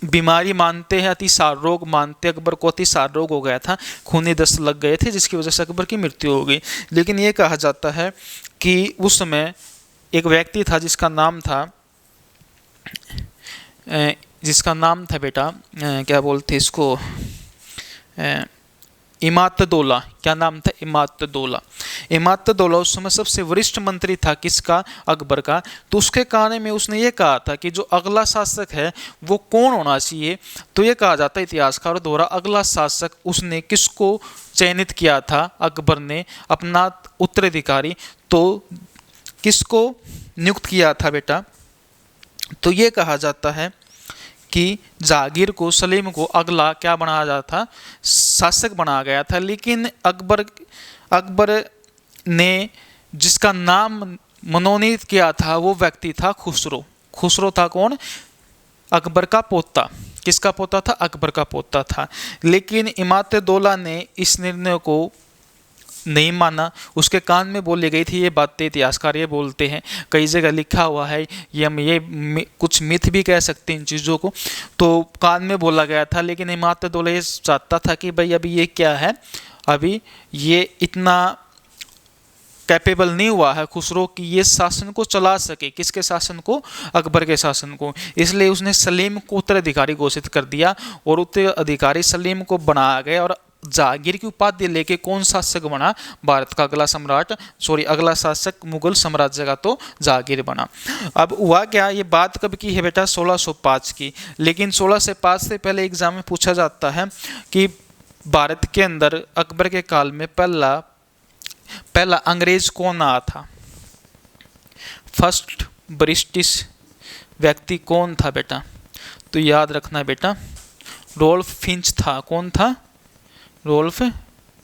बीमारी मानते हैं, अतिसार रोग मानते। अकबर को अतिसार रोग हो गया था, खूनी दस्त लग गए थे, जिसकी वजह से अकबर की मृत्यु हो गई। लेकिन ये कहा जाता है कि उस समय एक व्यक्ति था जिसका नाम था बेटा क्या बोलते इसको, इमादुद्दौला। क्या नाम था? इमादुद्दौला। इमादुद्दौला उस समय सबसे वरिष्ठ मंत्री था किसका? अकबर का। तो उसके कारण में उसने ये कहा था कि जो अगला शासक है वो कौन होना चाहिए। तो ये कहा जाता है इतिहासकारों द्वारा अगला शासक उसने किसको चयनित किया था? अकबर ने अपना उत्तराधिकारी। तो किसको नियुक्त किया था बेटा? तो ये कहा जाता है कि जहांगीर को, सलीम को अगला क्या बनाया जाता था? शासक बनाया गया था। लेकिन अकबर ने जिसका नाम मनोनीत किया था वो व्यक्ति था खुसरो। खुसरो था कौन? अकबर का पोता। किसका पोता था? अकबर का पोता था। लेकिन इमादुद्दौला ने इस निर्णय को नहीं माना। उसके कान में बोली गई थी ये बातें, इतिहासकार ये बोलते हैं, कई जगह लिखा हुआ है, ये कुछ मिथ भी कह सकते हैं इन चीज़ों को। तो कान में बोला गया था। लेकिन इमादुद्दौला ये चाहता था कि भाई अभी ये क्या है, अभी ये इतना कैपेबल नहीं हुआ है खुसरो कि ये शासन को चला सके। किसके शासन को? अकबर के शासन को। इसलिए उसने सलीम को उत्तराधिकारी घोषित कर दिया और उत्तराधिकारी सलीम को बनाया गया और जहांगीर की उपाधि लेके कौन शासक बना? भारत का अगला सम्राट, अगला शासक मुगल साम्राज्य का तो जहांगीर बना। अब हुआ क्या, ये बात कब की है बेटा? 1605 की। लेकिन 1605 से पहले एग्जाम में पूछा जाता है कि भारत के अंदर अकबर के काल में पहला अंग्रेज कौन आया था? फर्स्ट ब्रिटिश व्यक्ति कौन था बेटा? तो याद रखना बेटा, रोल्फ फिंच था। कौन था? रोल्फ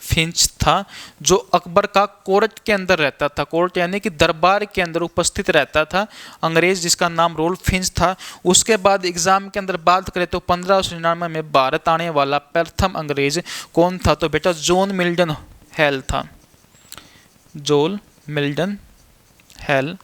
फिंच था, जो अकबर का कोर्ट के अंदर रहता था। कोर्ट यानी कि दरबार के अंदर उपस्थित रहता था अंग्रेज, जिसका नाम रोल्फ फिंच था। उसके बाद एग्जाम के अंदर बात करें तो 1599 में भारत आने वाला प्रथम अंग्रेज कौन था? तो बेटा जॉन मिल्टन हेल था। जॉन मिल्टन हेल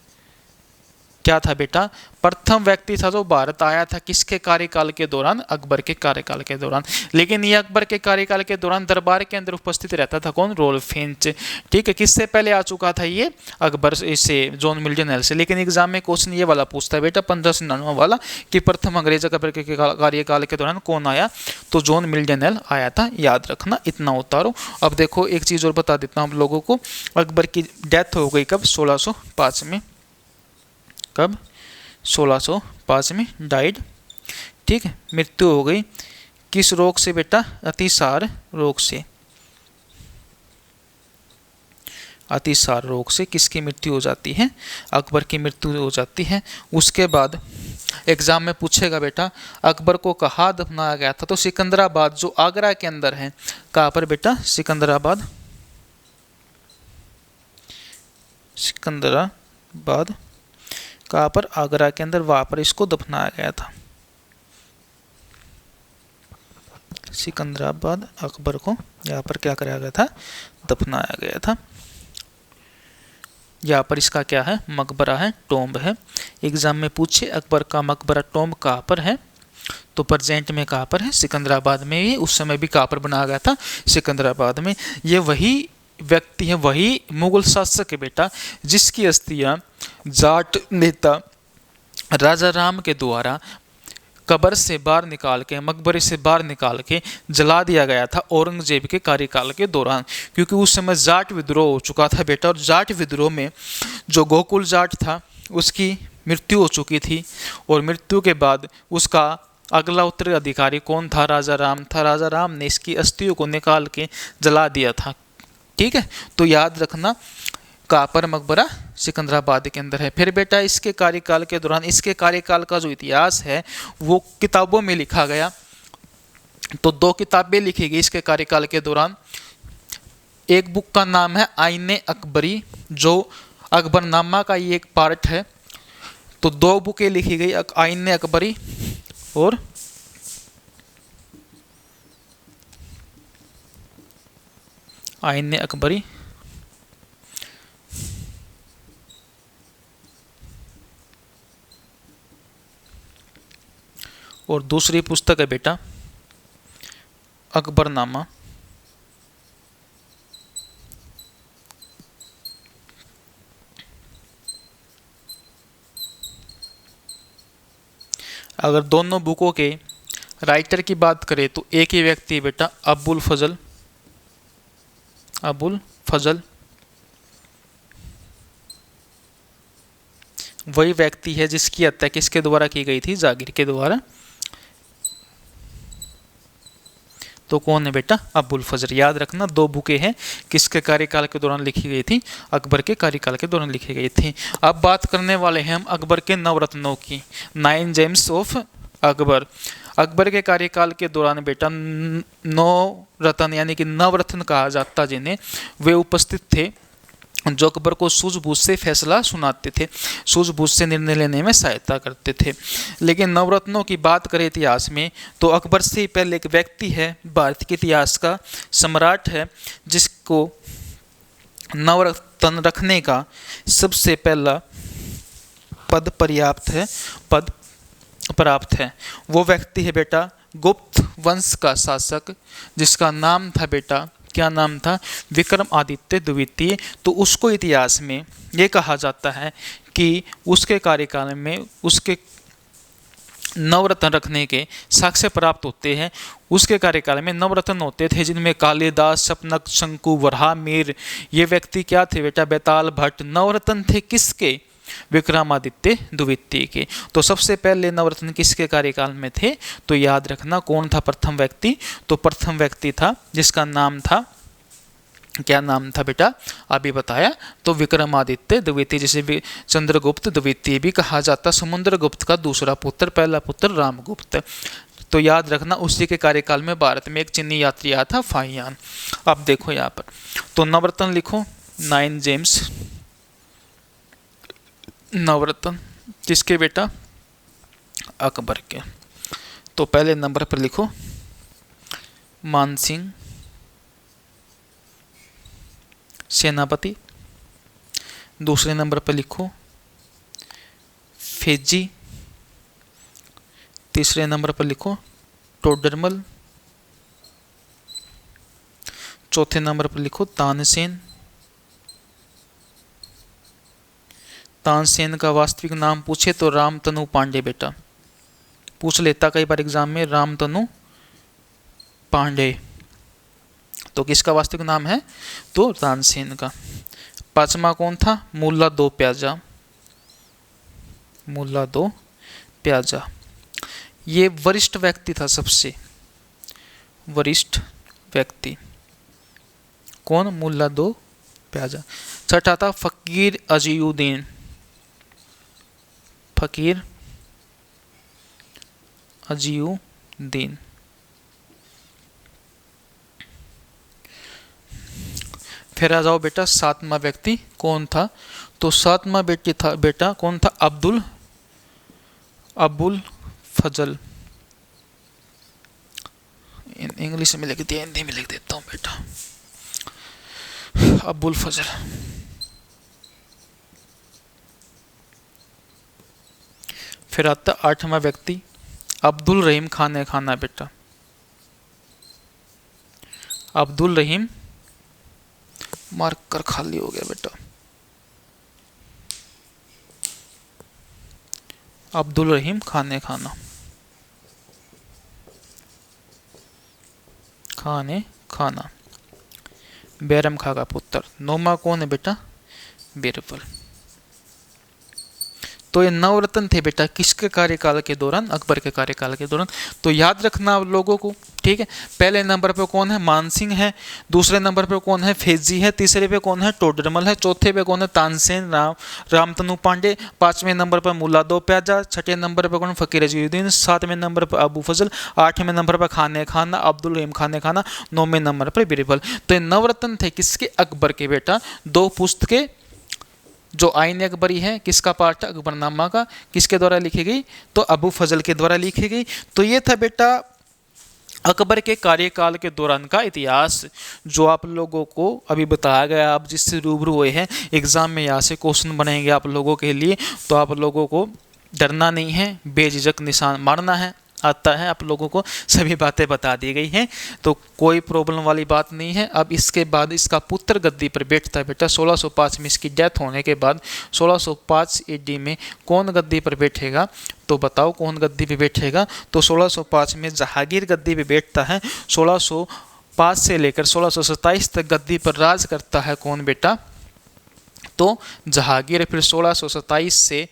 क्या था बेटा? प्रथम व्यक्ति था जो भारत आया था। किसके कार्यकाल के दौरान? अकबर के कार्यकाल के दौरान। लेकिन ये अकबर के कार्यकाल के दौरान दरबार के अंदर उपस्थित रहता था। कौन? Ralph Fitch. ठीक है, किससे पहले आ चुका था ये? अकबर से, जॉन मिल्टन हेल से। लेकिन एग्जाम में क्वेश्चन ये वाला पूछता है बेटा 1599 वाला कि प्रथम अंग्रेज अकबर के कार्यकाल के दौरान कौन आया? तो जॉन मिल्टन हेल आया था। याद रखना, इतना उतारो। अब देखो एक चीज और बता देता हूँ आप लोगों को, अकबर की डेथ हो गई कब? 1605 में। कब? 1605 में डाइड। ठीक है, मृत्यु हो गई। किस रोग से बेटा? अतिसार रोग से। अतिसार रोग से किसकी मृत्यु हो जाती है? अकबर की मृत्यु हो जाती है। उसके बाद एग्जाम में पूछेगा बेटा अकबर को कहाँ दफनाया गया था? तो सिकंदराबाद, जो आगरा के अंदर है। कहाँ पर बेटा? सिकंदराबाद। सिकंदराबाद कहाँ पर? आगरा के अंदर, वहाँ पर इसको दफनाया गया था। सिकंदराबाद अकबर को यहाँ पर क्या कराया गया था? दफनाया गया था। यहाँ पर इसका क्या है? मकबरा है, टॉम्ब है। एग्जाम में पूछे अकबर का मकबरा टॉम्ब कहाँ पर है? तो प्रेजेंट में कहाँ पर है? सिकंदराबाद में ही। उस समय भी कहाँ पर बनाया गया था? सिकंदराबाद में। ये वही व्यक्ति है, वही मुगल शासक है बेटा, जिसकी अस्थियां जाट नेता राजा राम के द्वारा कब्र से बाहर निकाल के, मकबरे से बाहर निकाल के जला दिया गया था औरंगजेब के कार्यकाल के दौरान। क्योंकि उस समय जाट विद्रोह हो चुका था बेटा, और जाट विद्रोह में जो गोकुल जाट था उसकी मृत्यु हो चुकी थी। और मृत्यु के बाद उसका अगला उत्तराधिकारी कौन था? राजा राम था। राजा राम ने इसकी अस्थियों को निकाल के जला दिया था। ठीक है, तो याद रखना कहाँ पर मकबरा? सिकंदराबाद के अंदर है। फिर बेटा इसके कार्यकाल के दौरान, इसके कार्यकाल का जो इतिहास है वो किताबों में लिखा गया। तो 2 किताबें लिखी गई इसके कार्यकाल के दौरान। एक बुक का नाम है आईने अकबरी, जो अकबरनामा का ये एक पार्ट है। तो 2 बुकें लिखी गई, आईने अकबरी और आईने अकबरी। और दूसरी पुस्तक है बेटा अकबरनामा। अगर दोनों बुकों के राइटर की बात करें तो एक ही व्यक्ति बेटा अबुल फजल वही व्यक्ति है जिसकी हत्या किसके द्वारा की गई थी? जागीर के द्वारा। तो कौन है बेटा? अबुल फजल। याद रखना 2 बुकें हैं, किसके कार्यकाल के दौरान लिखी गई थी? अकबर के कार्यकाल के दौरान लिखी गई थी। अब बात करने वाले हैं हम अकबर के नवरत्नों की, 9 जेम्स ऑफ अकबर। अकबर के कार्यकाल के दौरान बेटा 9 रत्न यानी कि नवरत्न कहा जाता जिन्हें, वे उपस्थित थे, जो अकबर को सूझबूझ से फैसला सुनाते थे, सूझबूझ से निर्णय लेने में सहायता करते थे। लेकिन नवरत्नों की बात करें इतिहास में तो अकबर से पहले एक व्यक्ति है, भारत के इतिहास का सम्राट है, जिसको नवरत्न रखने का सबसे पहला पद प्राप्त है। वो व्यक्ति है बेटा गुप्त वंश का शासक, जिसका नाम था बेटा क्या नाम था, विक्रमादित्य द्वितीय। तो उसको इतिहास में ये कहा जाता है कि उसके कार्यकाल में उसके नवरत्न रखने के साक्ष्य प्राप्त होते हैं। उसके कार्यकाल में नवरत्न होते थे, जिनमें कालिदास, शपनक, शंकु, वराह, मीर, ये व्यक्ति क्या थे बेटा, बेताल भट्ट। नवरत्न थे किसके, विक्रमादित्य द्वितीय के। तो सबसे पहले नवरत्न किसके कार्यकाल में थे, तो याद रखना कौन था प्रथम व्यक्ति, तो प्रथम व्यक्ति था जिसका नाम था, क्या नाम था बेटा, अभी बताया, तो विक्रमादित्य द्वितीय, जिसे चंद्रगुप्त द्वितीय भी कहा जाता, समुद्रगुप्त का दूसरा पुत्र, पहला पुत्र रामगुप्त। तो याद रखना उसी के कार्यकाल में भारत में एक चीनी यात्री आया था, फाहियान। अब देखो यहाँ पर, तो नवरत्न लिखो, 9 जेम्स नवरत्न किसके बेटा, अकबर के। तो पहले नंबर पर लिखो मानसिंह सेनापति, दूसरे नंबर पर लिखो फेजी, तीसरे नंबर पर लिखो टोडरमल, चौथे नंबर पर लिखो तानसेन। तानसेन का वास्तविक नाम पूछे तो रामतनु पांडे बेटा, पूछ लेता कई बार एग्जाम में, रामतनु पांडे। तो किसका वास्तविक नाम है, तो तानसेन का। पांचवा कौन था, मुल्ला दो प्याजा, मुल्ला दो प्याजा, ये वरिष्ठ व्यक्ति था, सबसे वरिष्ठ व्यक्ति कौन, मुल्ला दो प्याजा। छठा था फकीर अजीउद्दीन, फकीर अजीउद्दीन। फिर आ जाओ बेटा सातवां व्यक्ति कौन था, तो सातवां व्यक्ति था बेटा कौन था, अबुल फजल। इंग्लिश में लिख दिया, हिंदी में लिख देता हूँ बेटा, अबुल फजल। फिर आता आठवां व्यक्ति अब्दुल रहीम खाने खाना बेटा, अब्दुल रहीम, मार्कर खाली हो गया बेटा, अब्दुल रहीम खाने खाना, खाने खाना, बैरम खां का पुत्र। नौमा कौन है बेटा, बीरबल। तो ये नवरत्न थे बेटा किसके कार्यकाल के दौरान, अकबर के कार्यकाल के दौरान। तो याद रखना आप लोगों को, ठीक है। पहले नंबर पे कौन है, मानसिंह है, दूसरे नंबर पे कौन है, फेजी है, तीसरे पे कौन है, टोडरमल है, चौथे पे कौन है, तानसेन, रामतनु पांडे, पांचवें नंबर पर मुल्ला दो प्याजा, छठे नंबर पर कौन, फकीर अजीउद्दीन, सातवें नंबर पर अबू फजल, आठवें नंबर पर खाने खाना अब्दुल रहीम खाने खाना, नौवें नंबर पर बीरबल। तो ये नवरत्न थे किसके, अकबर के बेटा। दो पुस्तकें जो आईन अकबरी है किसका पार्ट है, अकबरनामा का, किसके द्वारा लिखी गई, तो अबू फजल के द्वारा लिखी गई। तो ये था बेटा अकबर के कार्यकाल के दौरान का इतिहास, जो आप लोगों को अभी बताया गया, आप जिससे रूबरू हुए हैं। एग्जाम में यहाँ से क्वेश्चन बनेंगे आप लोगों के लिए, तो आप लोगों को डरना नहीं है, बेझिझक निशान मारना है, आता है आप लोगों को, सभी बातें बता दी गई हैं, तो कोई प्रॉब्लम वाली बात नहीं है। अब इसके बाद इसका पुत्र गद्दी पर बैठता है बेटा 1605 में, इसकी डेथ होने के बाद 1605 AD में कौन गद्दी पर बैठेगा, तो बताओ कौन गद्दी पे बैठेगा। तो 1605 में जहांगीर गद्दी पे बैठता है। 1605 से लेकर 1627 तक गद्दी पर राज करता है कौन बेटा, तो जहांगीर। फिर 1627 से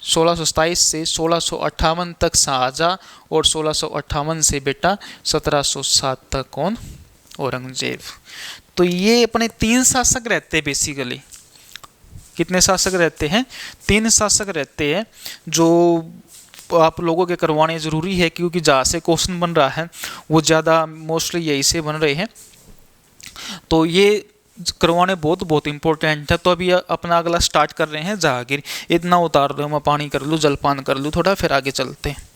1658 तक शाहजहां, और 1658 से बेटा 1707 तक कौन, औरंगजेब। तो ये अपने 3 शासक रहते हैं बेसिकली। कितने शासक रहते हैं, 3 शासक रहते हैं, जो आप लोगों के करवाने ज़रूरी है, क्योंकि जहाँ से क्वेश्चन बन रहा है वो ज़्यादा मोस्टली यही से बन रहे हैं, तो ये करवाने बहुत इंपॉर्टेंट है। तो अभी अपना अगला स्टार्ट कर रहे हैं जहांगीर। इतना उतार लो, मैं पानी कर लूँ, जलपान कर लूँ थोड़ा, फिर आगे चलते हैं।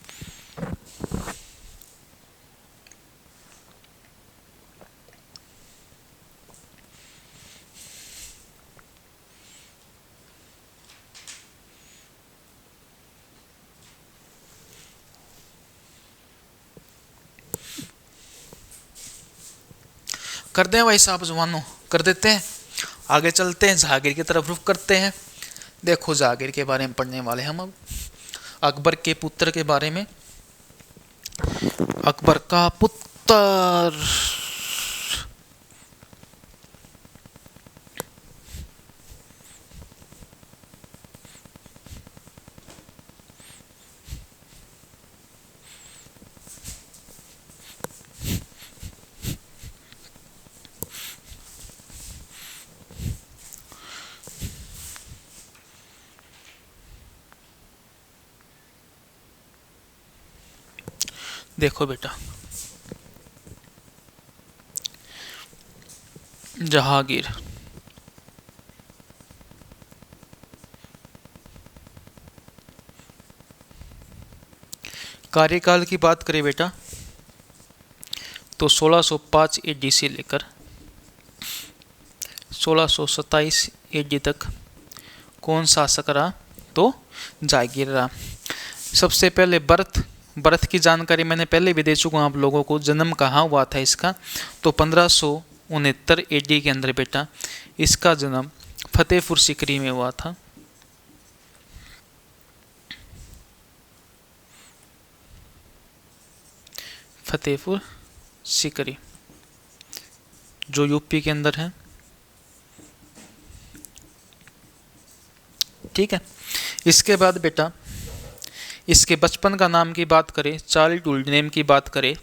कर दें भाई साहब जवानों, कर देते हैं। आगे चलते हैं, जहांगीर की तरफ रुख करते हैं। देखो जहांगीर के बारे में पढ़ने वाले हम अब, अकबर के पुत्र के बारे में। अकबर का पुत्र, देखो बेटा, जहांगीर कार्यकाल की बात करें बेटा तो 1605 AD से लेकर 1627 AD तक कौन शासक रहा? तो जहांगीर रहा। सबसे पहले बर्थ की जानकारी मैंने पहले भी दे चुका हूँ आप लोगों को। जन्म कहाँ हुआ था इसका? तो 1569 AD के अंदर बेटा इसका जन्म फतेहपुर सीकरी में हुआ था। फतेहपुर सीकरी जो यूपी के अंदर है, ठीक है। इसके बाद बेटा इसके बचपन का नाम की बात करें, चाइल्डहुड नेम की बात करें,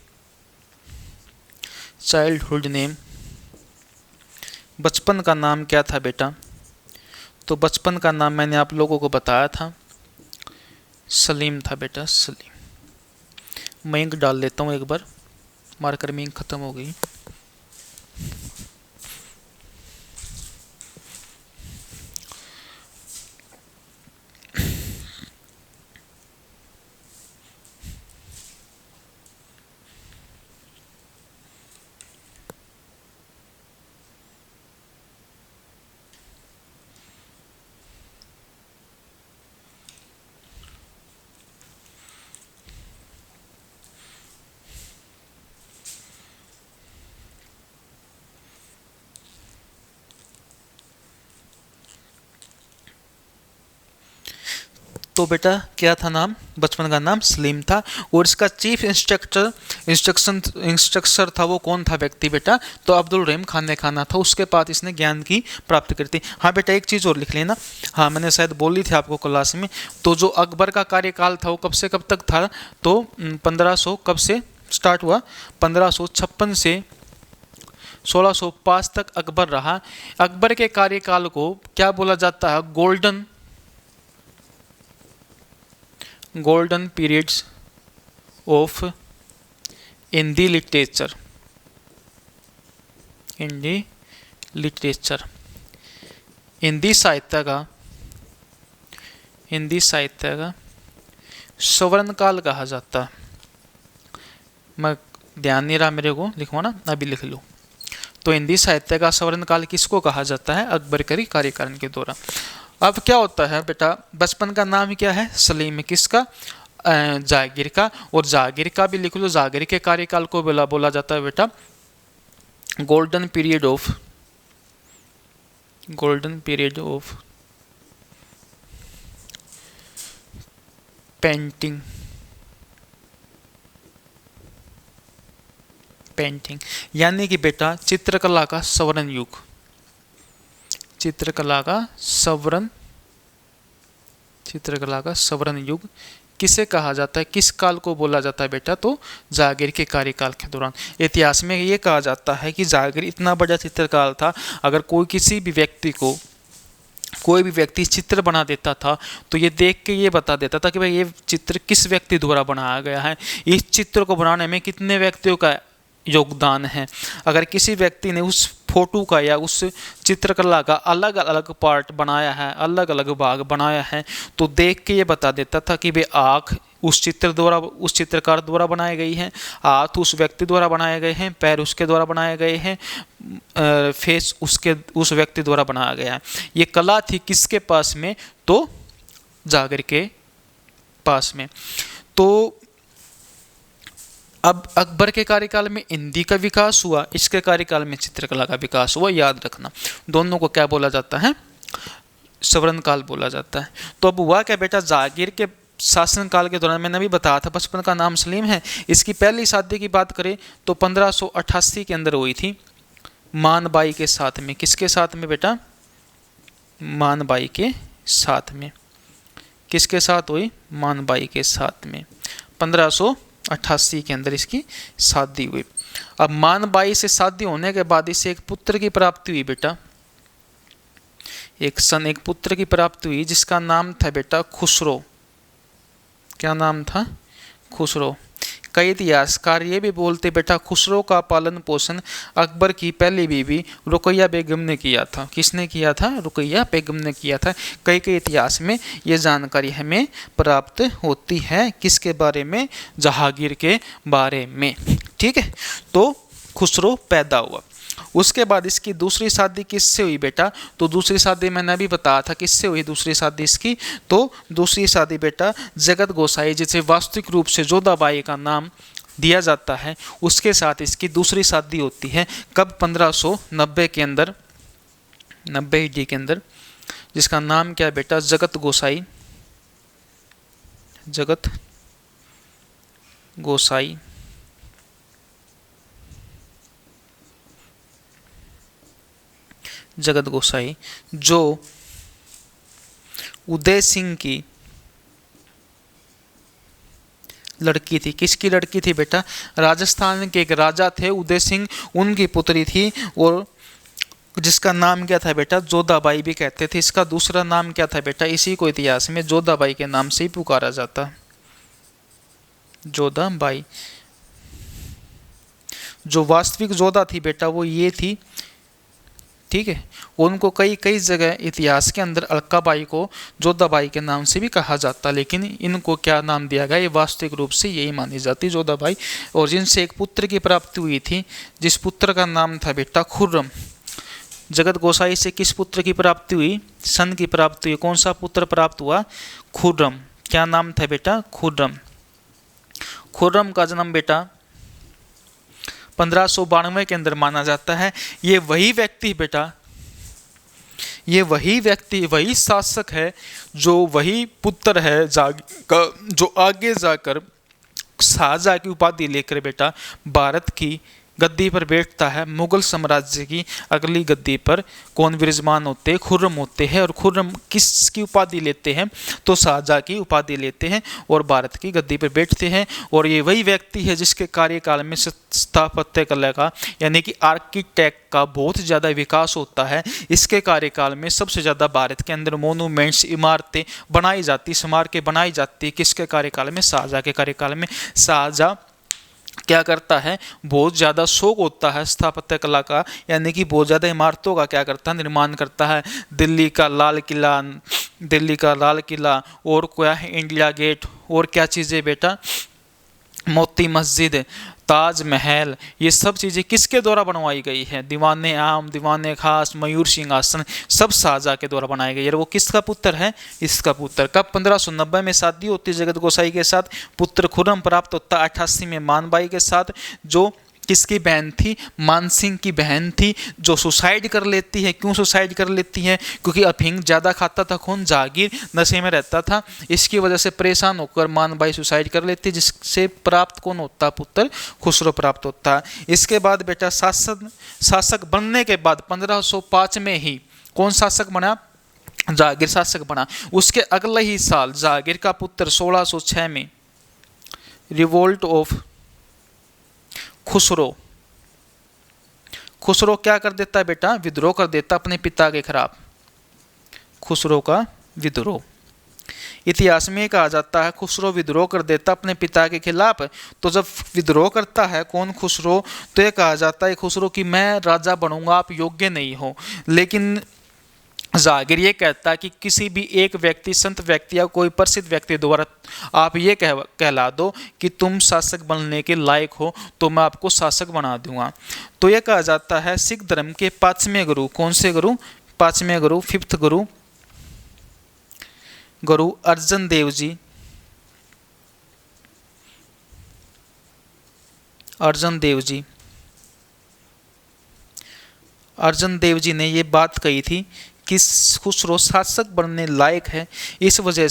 चाइल्डहुड नेम, बचपन का नाम क्या था बेटा? तो बचपन का नाम मैंने आप लोगों को बताया था, सलीम था बेटा, सलीम। मैं इंक डाल लेता हूँ एक बार, मार्कर में इंक खत्म हो गई। तो बेटा क्या था नाम? बचपन का नाम सलीम था। और इसका चीफ इंस्ट्रक्टर था वो कौन था व्यक्ति बेटा? तो अब्दुल रहीम खान खाना था। उसके बाद इसने ज्ञान की प्राप्ति करी थी। हाँ बेटा एक चीज़ और लिख लेना, हाँ मैंने शायद बोली थी आपको क्लास में। तो जो अकबर का कार्यकाल था वो कब से कब तक था? तो 1500 कब से स्टार्ट हुआ? 1556 से 1605 तक अकबर रहा। अकबर के कार्यकाल को क्या बोला जाता है? Golden periods of Hindi literature, Hindi साहित्य का स्वर्ण काल कहा जाता है। मैं ध्यान नहीं रहा मेरे को, लिखवाना अभी लिख लो। तो हिंदी साहित्य का स्वर्ण काल किसको कहा जाता है? अकबर के कार्यकाल के दौरान। अब क्या होता है बेटा, बचपन का नाम क्या है? सलीम। किसका? जहांगीर का। और जहांगीर का भी लिख लो, जहांगीर के कार्यकाल को बोला जाता है बेटा गोल्डन पीरियड ऑफ पेंटिंग, यानी कि बेटा चित्रकला का स्वर्ण युग, चित्रकला का स्वर्ण युग किसे कहा जाता है? किस काल को बोला जाता है बेटा? तो जहांगीर के कार्यकाल के दौरान। इतिहास में ये कहा जाता है कि जहांगीर इतना बड़ा चित्रकार था, अगर कोई भी व्यक्ति चित्र बना देता था तो ये देख के ये बता देता था कि भाई ये चित्र किस व्यक्ति द्वारा बनाया गया है, इस चित्र को बनाने में कितने व्यक्तियों का योगदान है। अगर किसी व्यक्ति ने उस फोटो का या उस चित्रकला का अलग अलग पार्ट बनाया है, अलग अलग भाग बनाया है, तो देख के ये बता देता था कि वे आँख उस चित्रकार द्वारा बनाई गई है, हाथ उस व्यक्ति द्वारा बनाए गए हैं, पैर उसके द्वारा बनाए गए हैं, फेस उस व्यक्ति द्वारा बनाया गया है। ये कला थी किसके पास में? तो जहांगीर के पास में। तो अब अकबर के कार्यकाल में हिंदी का विकास हुआ, इसके कार्यकाल में चित्रकला का विकास हुआ, याद रखना। दोनों को क्या बोला जाता है? स्वर्ण काल बोला जाता है। तो अब हुआ क्या बेटा, जहांगीर के शासनकाल के दौरान, मैंने अभी बताया था बचपन का नाम सलीम है, इसकी पहली शादी की बात करें तो 1588 के अंदर हुई थी मानबाई के साथ में। किसके साथ में बेटा? मानबाई के साथ में। किसके साथ हुई? मानबाई के साथ में। 1588 के अंदर इसकी शादी हुई। अब मानबाई से शादी होने के बाद इसे एक पुत्र की प्राप्ति हुई बेटा, एक पुत्र की प्राप्ति हुई जिसका नाम था बेटा खुसरो। क्या नाम था? खुसरो। कई इतिहासकार ये भी बोलते बेटा खुसरो का पालन पोषण अकबर की पहली बीवी रुकैया बेगम ने किया था। किसने किया था? रुकैया बेगम ने किया था। कई इतिहास में ये जानकारी हमें प्राप्त होती है। किसके बारे में? जहांगीर के बारे में। ठीक है, तो खुसरो पैदा हुआ। उसके बाद इसकी दूसरी शादी किससे हुई बेटा? तो दूसरी शादी मैंने अभी बताया था किससे हुई दूसरी शादी इसकी। तो दूसरी शादी बेटा जगत गोसाई, जिसे वास्तविक रूप से जोधाबाई का नाम दिया जाता है, उसके साथ इसकी दूसरी शादी होती है। कब? 1590 के अंदर, 90 ईडी के अंदर, जिसका नाम क्या है बेटा? जगत गोसाई। जगत गोसाई। जगत गोसाई जो उदय सिंह की लड़की थी। किसकी लड़की थी बेटा? राजस्थान के एक राजा थे उदय सिंह, उनकी पुत्री थी, और जिसका नाम क्या था बेटा? जोधाबाई भी कहते थे। इसका दूसरा नाम क्या था बेटा? इसी को इतिहास में जोधाबाई के नाम से ही पुकारा जाता। जोधाबाई। जो वास्तविक जोधा थी बेटा वो ये थी। ठीक है, उनको कई जगह इतिहास के अंदर अलकाबाई को जोधाबाई के नाम से भी कहा जाता, लेकिन इनको क्या नाम दिया गया? ये वास्तविक रूप से यही मानी जाती जोधाबाई। और जिनसे एक पुत्र की प्राप्ति हुई थी, जिस पुत्र का नाम था बेटा खुर्रम। जगत गोसाई से किस पुत्र की प्राप्ति हुई? सन की प्राप्ति हुई। कौन सा पुत्र प्राप्त हुआ? खुर्रम। क्या नाम था बेटा? खुर्रम। खुर्रम का जन्म बेटा 1592 के अंदर माना जाता है। ये वही व्यक्ति बेटा, ये वही व्यक्ति, वही शासक है, जो वही पुत्र है जो आगे जाकर शाहजहां की उपाधि लेकर बेटा भारत की गद्दी पर बैठता है। मुगल साम्राज्य की अगली गद्दी पर कौन विराजमान होते हैं? खुर्रम होते हैं। और खुर्रम किसकी उपाधि लेते हैं? तो शाहजहां की उपाधि लेते हैं और भारत की गद्दी पर बैठते हैं। और ये वही व्यक्ति है जिसके कार्यकाल में स्थापत्य कला का, यानी कि आर्किटेक्ट का बहुत ज़्यादा विकास होता है। इसके कार्यकाल में सबसे ज़्यादा भारत के अंदर मोनूमेंट्स, इमारतें बनाई जाती, स्मारकें बनाई जाती। किसके कार्यकाल में? शाहजहां के कार्यकाल में। शाहजहां क्या करता है? बहुत ज़्यादा शौक होता है स्थापत्य कला का, यानी कि बहुत ज़्यादा इमारतों का क्या करता है? निर्माण करता है। दिल्ली का लाल किला, और क्या है? इंडिया गेट, और क्या चीज़ें बेटा? मोती मस्जिद, ताजमहल, ये सब चीज़ें किसके द्वारा बनवाई गई है? दीवाने आम, दीवाने खास, मयूर सिंहासन, सब शाहजहां के द्वारा बनाई गई है। और वो किसका पुत्र है? इसका पुत्र। कब? 1590 में शादी होती है जगत गोसाई के साथ। पुत्र खुर्रम प्राप्त होता 88 में मानबाई के साथ, जो किसकी बहन थी? मानसिंह की बहन थी, जो सुसाइड कर लेती है। क्यों सुसाइड कर लेती है? क्योंकि अफीम ज़्यादा खाता था कौन? जहांगीर नशे में रहता था। इसकी वजह से परेशान होकर मानबाई सुसाइड कर लेती, जिससे प्राप्त कौन होता? पुत्र खुसरो प्राप्त होता है। इसके बाद बेटा शासक बनने के बाद 1505 में ही कौन शासक बना? जहांगीर शासक बना। उसके अगले ही साल जहांगीर का पुत्र 1606 में रिवोल्ट ऑफ खुसरो क्या कर देता है बेटा? विद्रोह कर देता अपने पिता के खिलाफ। खुसरो का विद्रोह। इतिहास में कहा जाता है खुसरो विद्रोह कर देता अपने पिता के खिलाफ। तो जब विद्रोह करता है कौन? खुसरो, तो यह कहा जाता है खुसरो कि मैं राजा बनूंगा, आप योग्य नहीं हो। लेकिन जहांगीर ये कहता है कि किसी भी एक व्यक्ति, संत व्यक्ति या कोई प्रसिद्ध व्यक्ति द्वारा आप ये कहला दो कि तुम शासक बनने के लायक हो, तो मैं आपको शासक बना दूंगा। तो यह कहा जाता है सिख धर्म के 5वें गुरु, कौन से गुरु? 5वें गुरु, 5th गुरु, गुरु अर्जन देव जी अर्जन देव जी, अर्जन देव जी ने ये बात कही थी कि खुसरो शासक बनने लायक है। इस वजह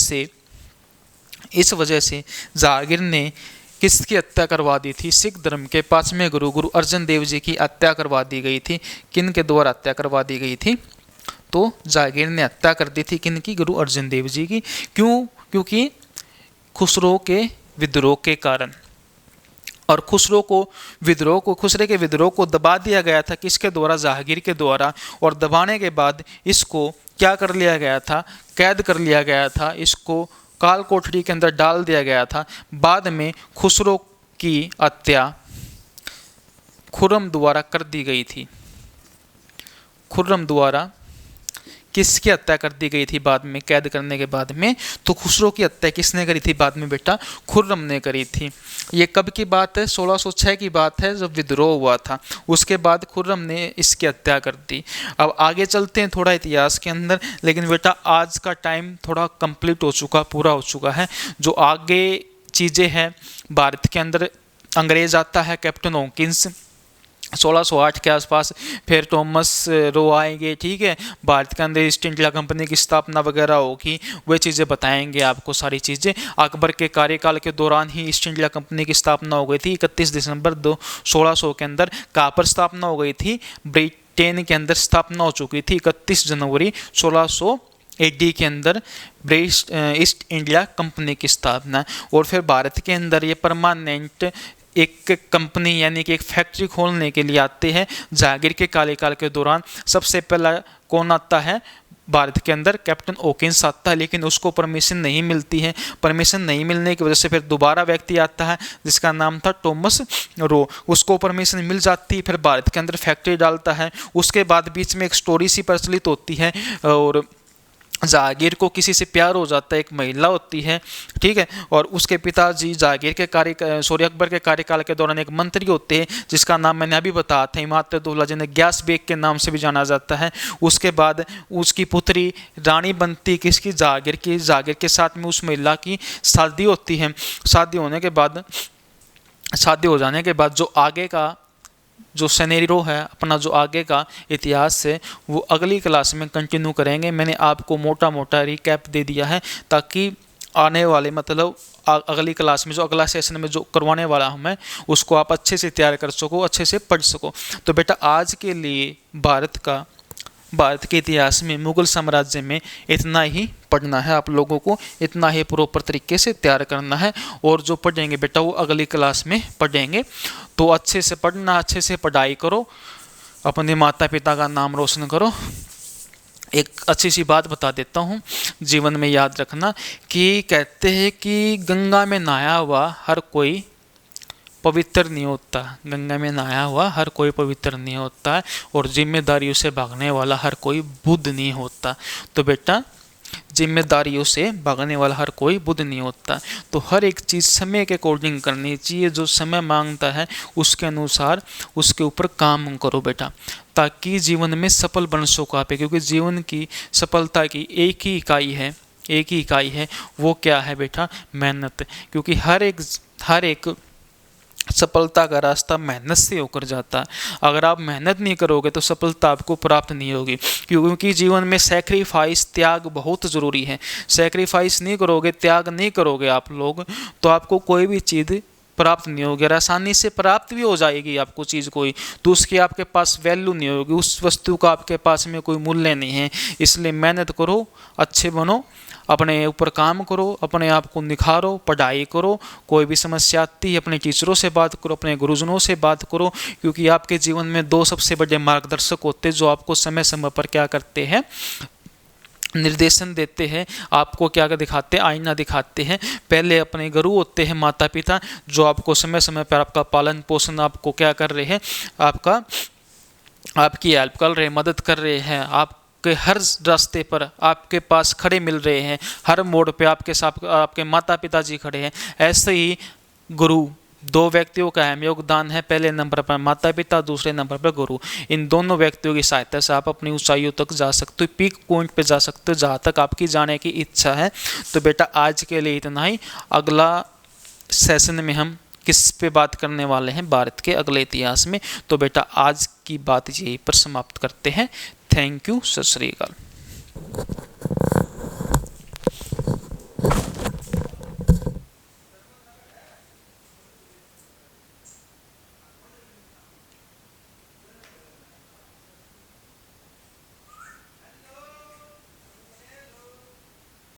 से जहांगीर ने किसकी हत्या करवा दी थी? सिख धर्म के 5वें गुरु गुरु अर्जन देव जी की हत्या करवा दी गई थी। किन के द्वारा हत्या करवा दी गई थी? तो जहांगीर ने हत्या कर दी थी किन की? गुरु अर्जन देव जी की। क्यों? क्योंकि खुसरो के विद्रोह के कारण। और खुसरे के विद्रोह को दबा दिया गया था किसके द्वारा? जहांगीर के द्वारा। और दबाने के बाद इसको क्या कर लिया गया था? कैद कर लिया गया था, इसको काल कोठरी के अंदर डाल दिया गया था। बाद में खुसरो की हत्या खुर्रम द्वारा कर दी गई थी। खुर्रम द्वारा किसकी हत्या कर दी गई थी बाद में, कैद करने के बाद में? तो खुसरो की हत्या किसने करी थी बाद में बेटा? खुर्रम ने करी थी। ये कब की बात है? 1606 की बात है, जब विद्रोह हुआ था। उसके बाद खुर्रम ने इसकी हत्या कर दी। अब आगे चलते हैं थोड़ा इतिहास के अंदर, लेकिन बेटा आज का टाइम थोड़ा कंप्लीट हो चुका, पूरा हो चुका है। जो आगे चीज़ें हैं भारत के अंदर, अंग्रेज आता है कैप्टन हॉकिंस 1608 के आसपास, फिर थॉमस रो आएंगे, ठीक है। भारत के अंदर ईस्ट इंडिया कंपनी की स्थापना वगैरह होगी, वे चीज़ें बताएंगे आपको सारी चीज़ें। अकबर के कार्यकाल के दौरान ही ईस्ट इंडिया कंपनी की स्थापना हो गई थी 31 दिसंबर 1600 के अंदर। कहाँ पर स्थापना हो गई थी? ब्रिटेन के अंदर स्थापना हो चुकी थी 31 जनवरी 1600 AD के अंदर ईस्ट इंडिया कंपनी की स्थापना। और फिर भारत के अंदर ये परमानेंट एक कंपनी यानी कि एक फैक्ट्री खोलने के लिए आते हैं जहांगीर के कार्यकाल के दौरान। सबसे पहला कौन आता है भारत के अंदर? कैप्टन हॉकिंस आता है, लेकिन उसको परमिशन नहीं मिलती है। परमिशन नहीं मिलने की वजह से फिर दोबारा व्यक्ति आता है जिसका नाम था थॉमस रो, उसको परमिशन मिल जाती है, फिर भारत के अंदर फैक्ट्री डालता है। उसके बाद बीच में एक स्टोरी सी प्रचलित होती है और जहांगीर को किसी से प्यार हो जाता है, एक महिला होती है, ठीक है। और उसके पिताजी जहांगीर के अकबर के कार्यकाल के दौरान एक मंत्री होते हैं जिसका नाम मैंने अभी बताया था, इमादुद्दौला, जिन्हें ग्यास बेग के नाम से भी जाना जाता है। उसके बाद उसकी पुत्री रानी बनती किसकी? जहांगीर की। जहांगीर के साथ में उस महिला की शादी होती है। शादी हो जाने के बाद जो आगे का जो सिनेरियो है, अपना जो आगे का इतिहास है, वो अगली क्लास में कंटिन्यू करेंगे। मैंने आपको मोटा मोटा रिकैप दे दिया है ताकि आने वाले मतलब अगली क्लास में जो अगला सेशन में जो करवाने वाला हूँ मैं, उसको आप अच्छे से तैयार कर सको, अच्छे से पढ़ सको। तो बेटा आज के लिए भारत के इतिहास में मुगल साम्राज्य में इतना ही पढ़ना है आप लोगों को, इतना ही प्रॉपर तरीके से तैयार करना है। और जो पढ़ेंगे बेटा वो अगली क्लास में पढ़ेंगे। तो अच्छे से पढ़ना, अच्छे से पढ़ाई करो, अपने माता पिता का नाम रोशन करो। एक अच्छी सी बात बता देता हूँ, जीवन में याद रखना कि कहते हैं कि गंगा में नहाया हुआ हर कोई पवित्र नहीं होता। गंगा में नहाया हुआ हर कोई पवित्र नहीं होता है, और जिम्मेदारियों से भागने वाला हर कोई बुद्ध नहीं होता। तो बेटा जिम्मेदारियों से भागने वाला हर कोई बुद्ध नहीं होता। तो हर एक चीज़ समय के अकॉर्डिंग करनी चाहिए, जो समय मांगता है उसके अनुसार उसके ऊपर काम करो बेटा, ताकि जीवन में सफल बन सको आप। क्योंकि जीवन की सफलता की एक ही इकाई है, वो क्या है बेटा? मेहनत। क्योंकि हर एक सफलता का रास्ता मेहनत से होकर जाता है। अगर आप मेहनत नहीं करोगे तो सफलता आपको प्राप्त नहीं होगी, क्योंकि जीवन में सैक्रिफाइस, त्याग बहुत ज़रूरी है। सैक्रिफाइस नहीं करोगे, त्याग नहीं करोगे आप लोग, तो आपको कोई भी चीज़ प्राप्त नहीं होगी। आसानी से प्राप्त भी हो जाएगी आपको चीज़ कोई, तो उसकी आपके पास वैल्यू नहीं होगी, उस वस्तु का आपके पास में कोई मूल्य नहीं है। इसलिए मेहनत करो, अच्छे बनो, अपने ऊपर काम करो, अपने आप को निखारो, पढ़ाई करो। कोई भी समस्या आती है अपने टीचरों से बात करो, अपने गुरुजनों से बात करो, क्योंकि आपके जीवन में दो सबसे बड़े मार्गदर्शक होते हैं जो आपको समय समय पर क्या करते हैं? निर्देशन देते हैं। आपको क्या दिखाते हैं? आईना दिखाते हैं। पहले अपने गुरु होते हैं माता पिता, जो आपको समय समय पर आपका पालन पोषण आपको क्या कर रहे हैं? आपकी हेल्प कर रहे हैं, मदद कर रहे हैं। आपके हर रास्ते पर आपके पास खड़े मिल रहे हैं, हर मोड़ पे आपके साथ आपके माता पिताजी खड़े हैं। ऐसे ही गुरु, दो व्यक्तियों का अहम योगदान है। पहले नंबर पर माता पिता, दूसरे नंबर पर गुरु। इन दोनों व्यक्तियों की सहायता से आप अपनी ऊंचाइयों तक जा सकते हो, पीक पॉइंट पे जा सकते हो जहाँ तक आपकी जाने की इच्छा है। तो बेटा आज के लिए इतना ही। अगला सेशन में हम किस पे बात करने वाले हैं? भारत के अगले इतिहास में। तो बेटा आज की बात यहीं पर समाप्त करते हैं। थैंक यू, सत श्री अकाल।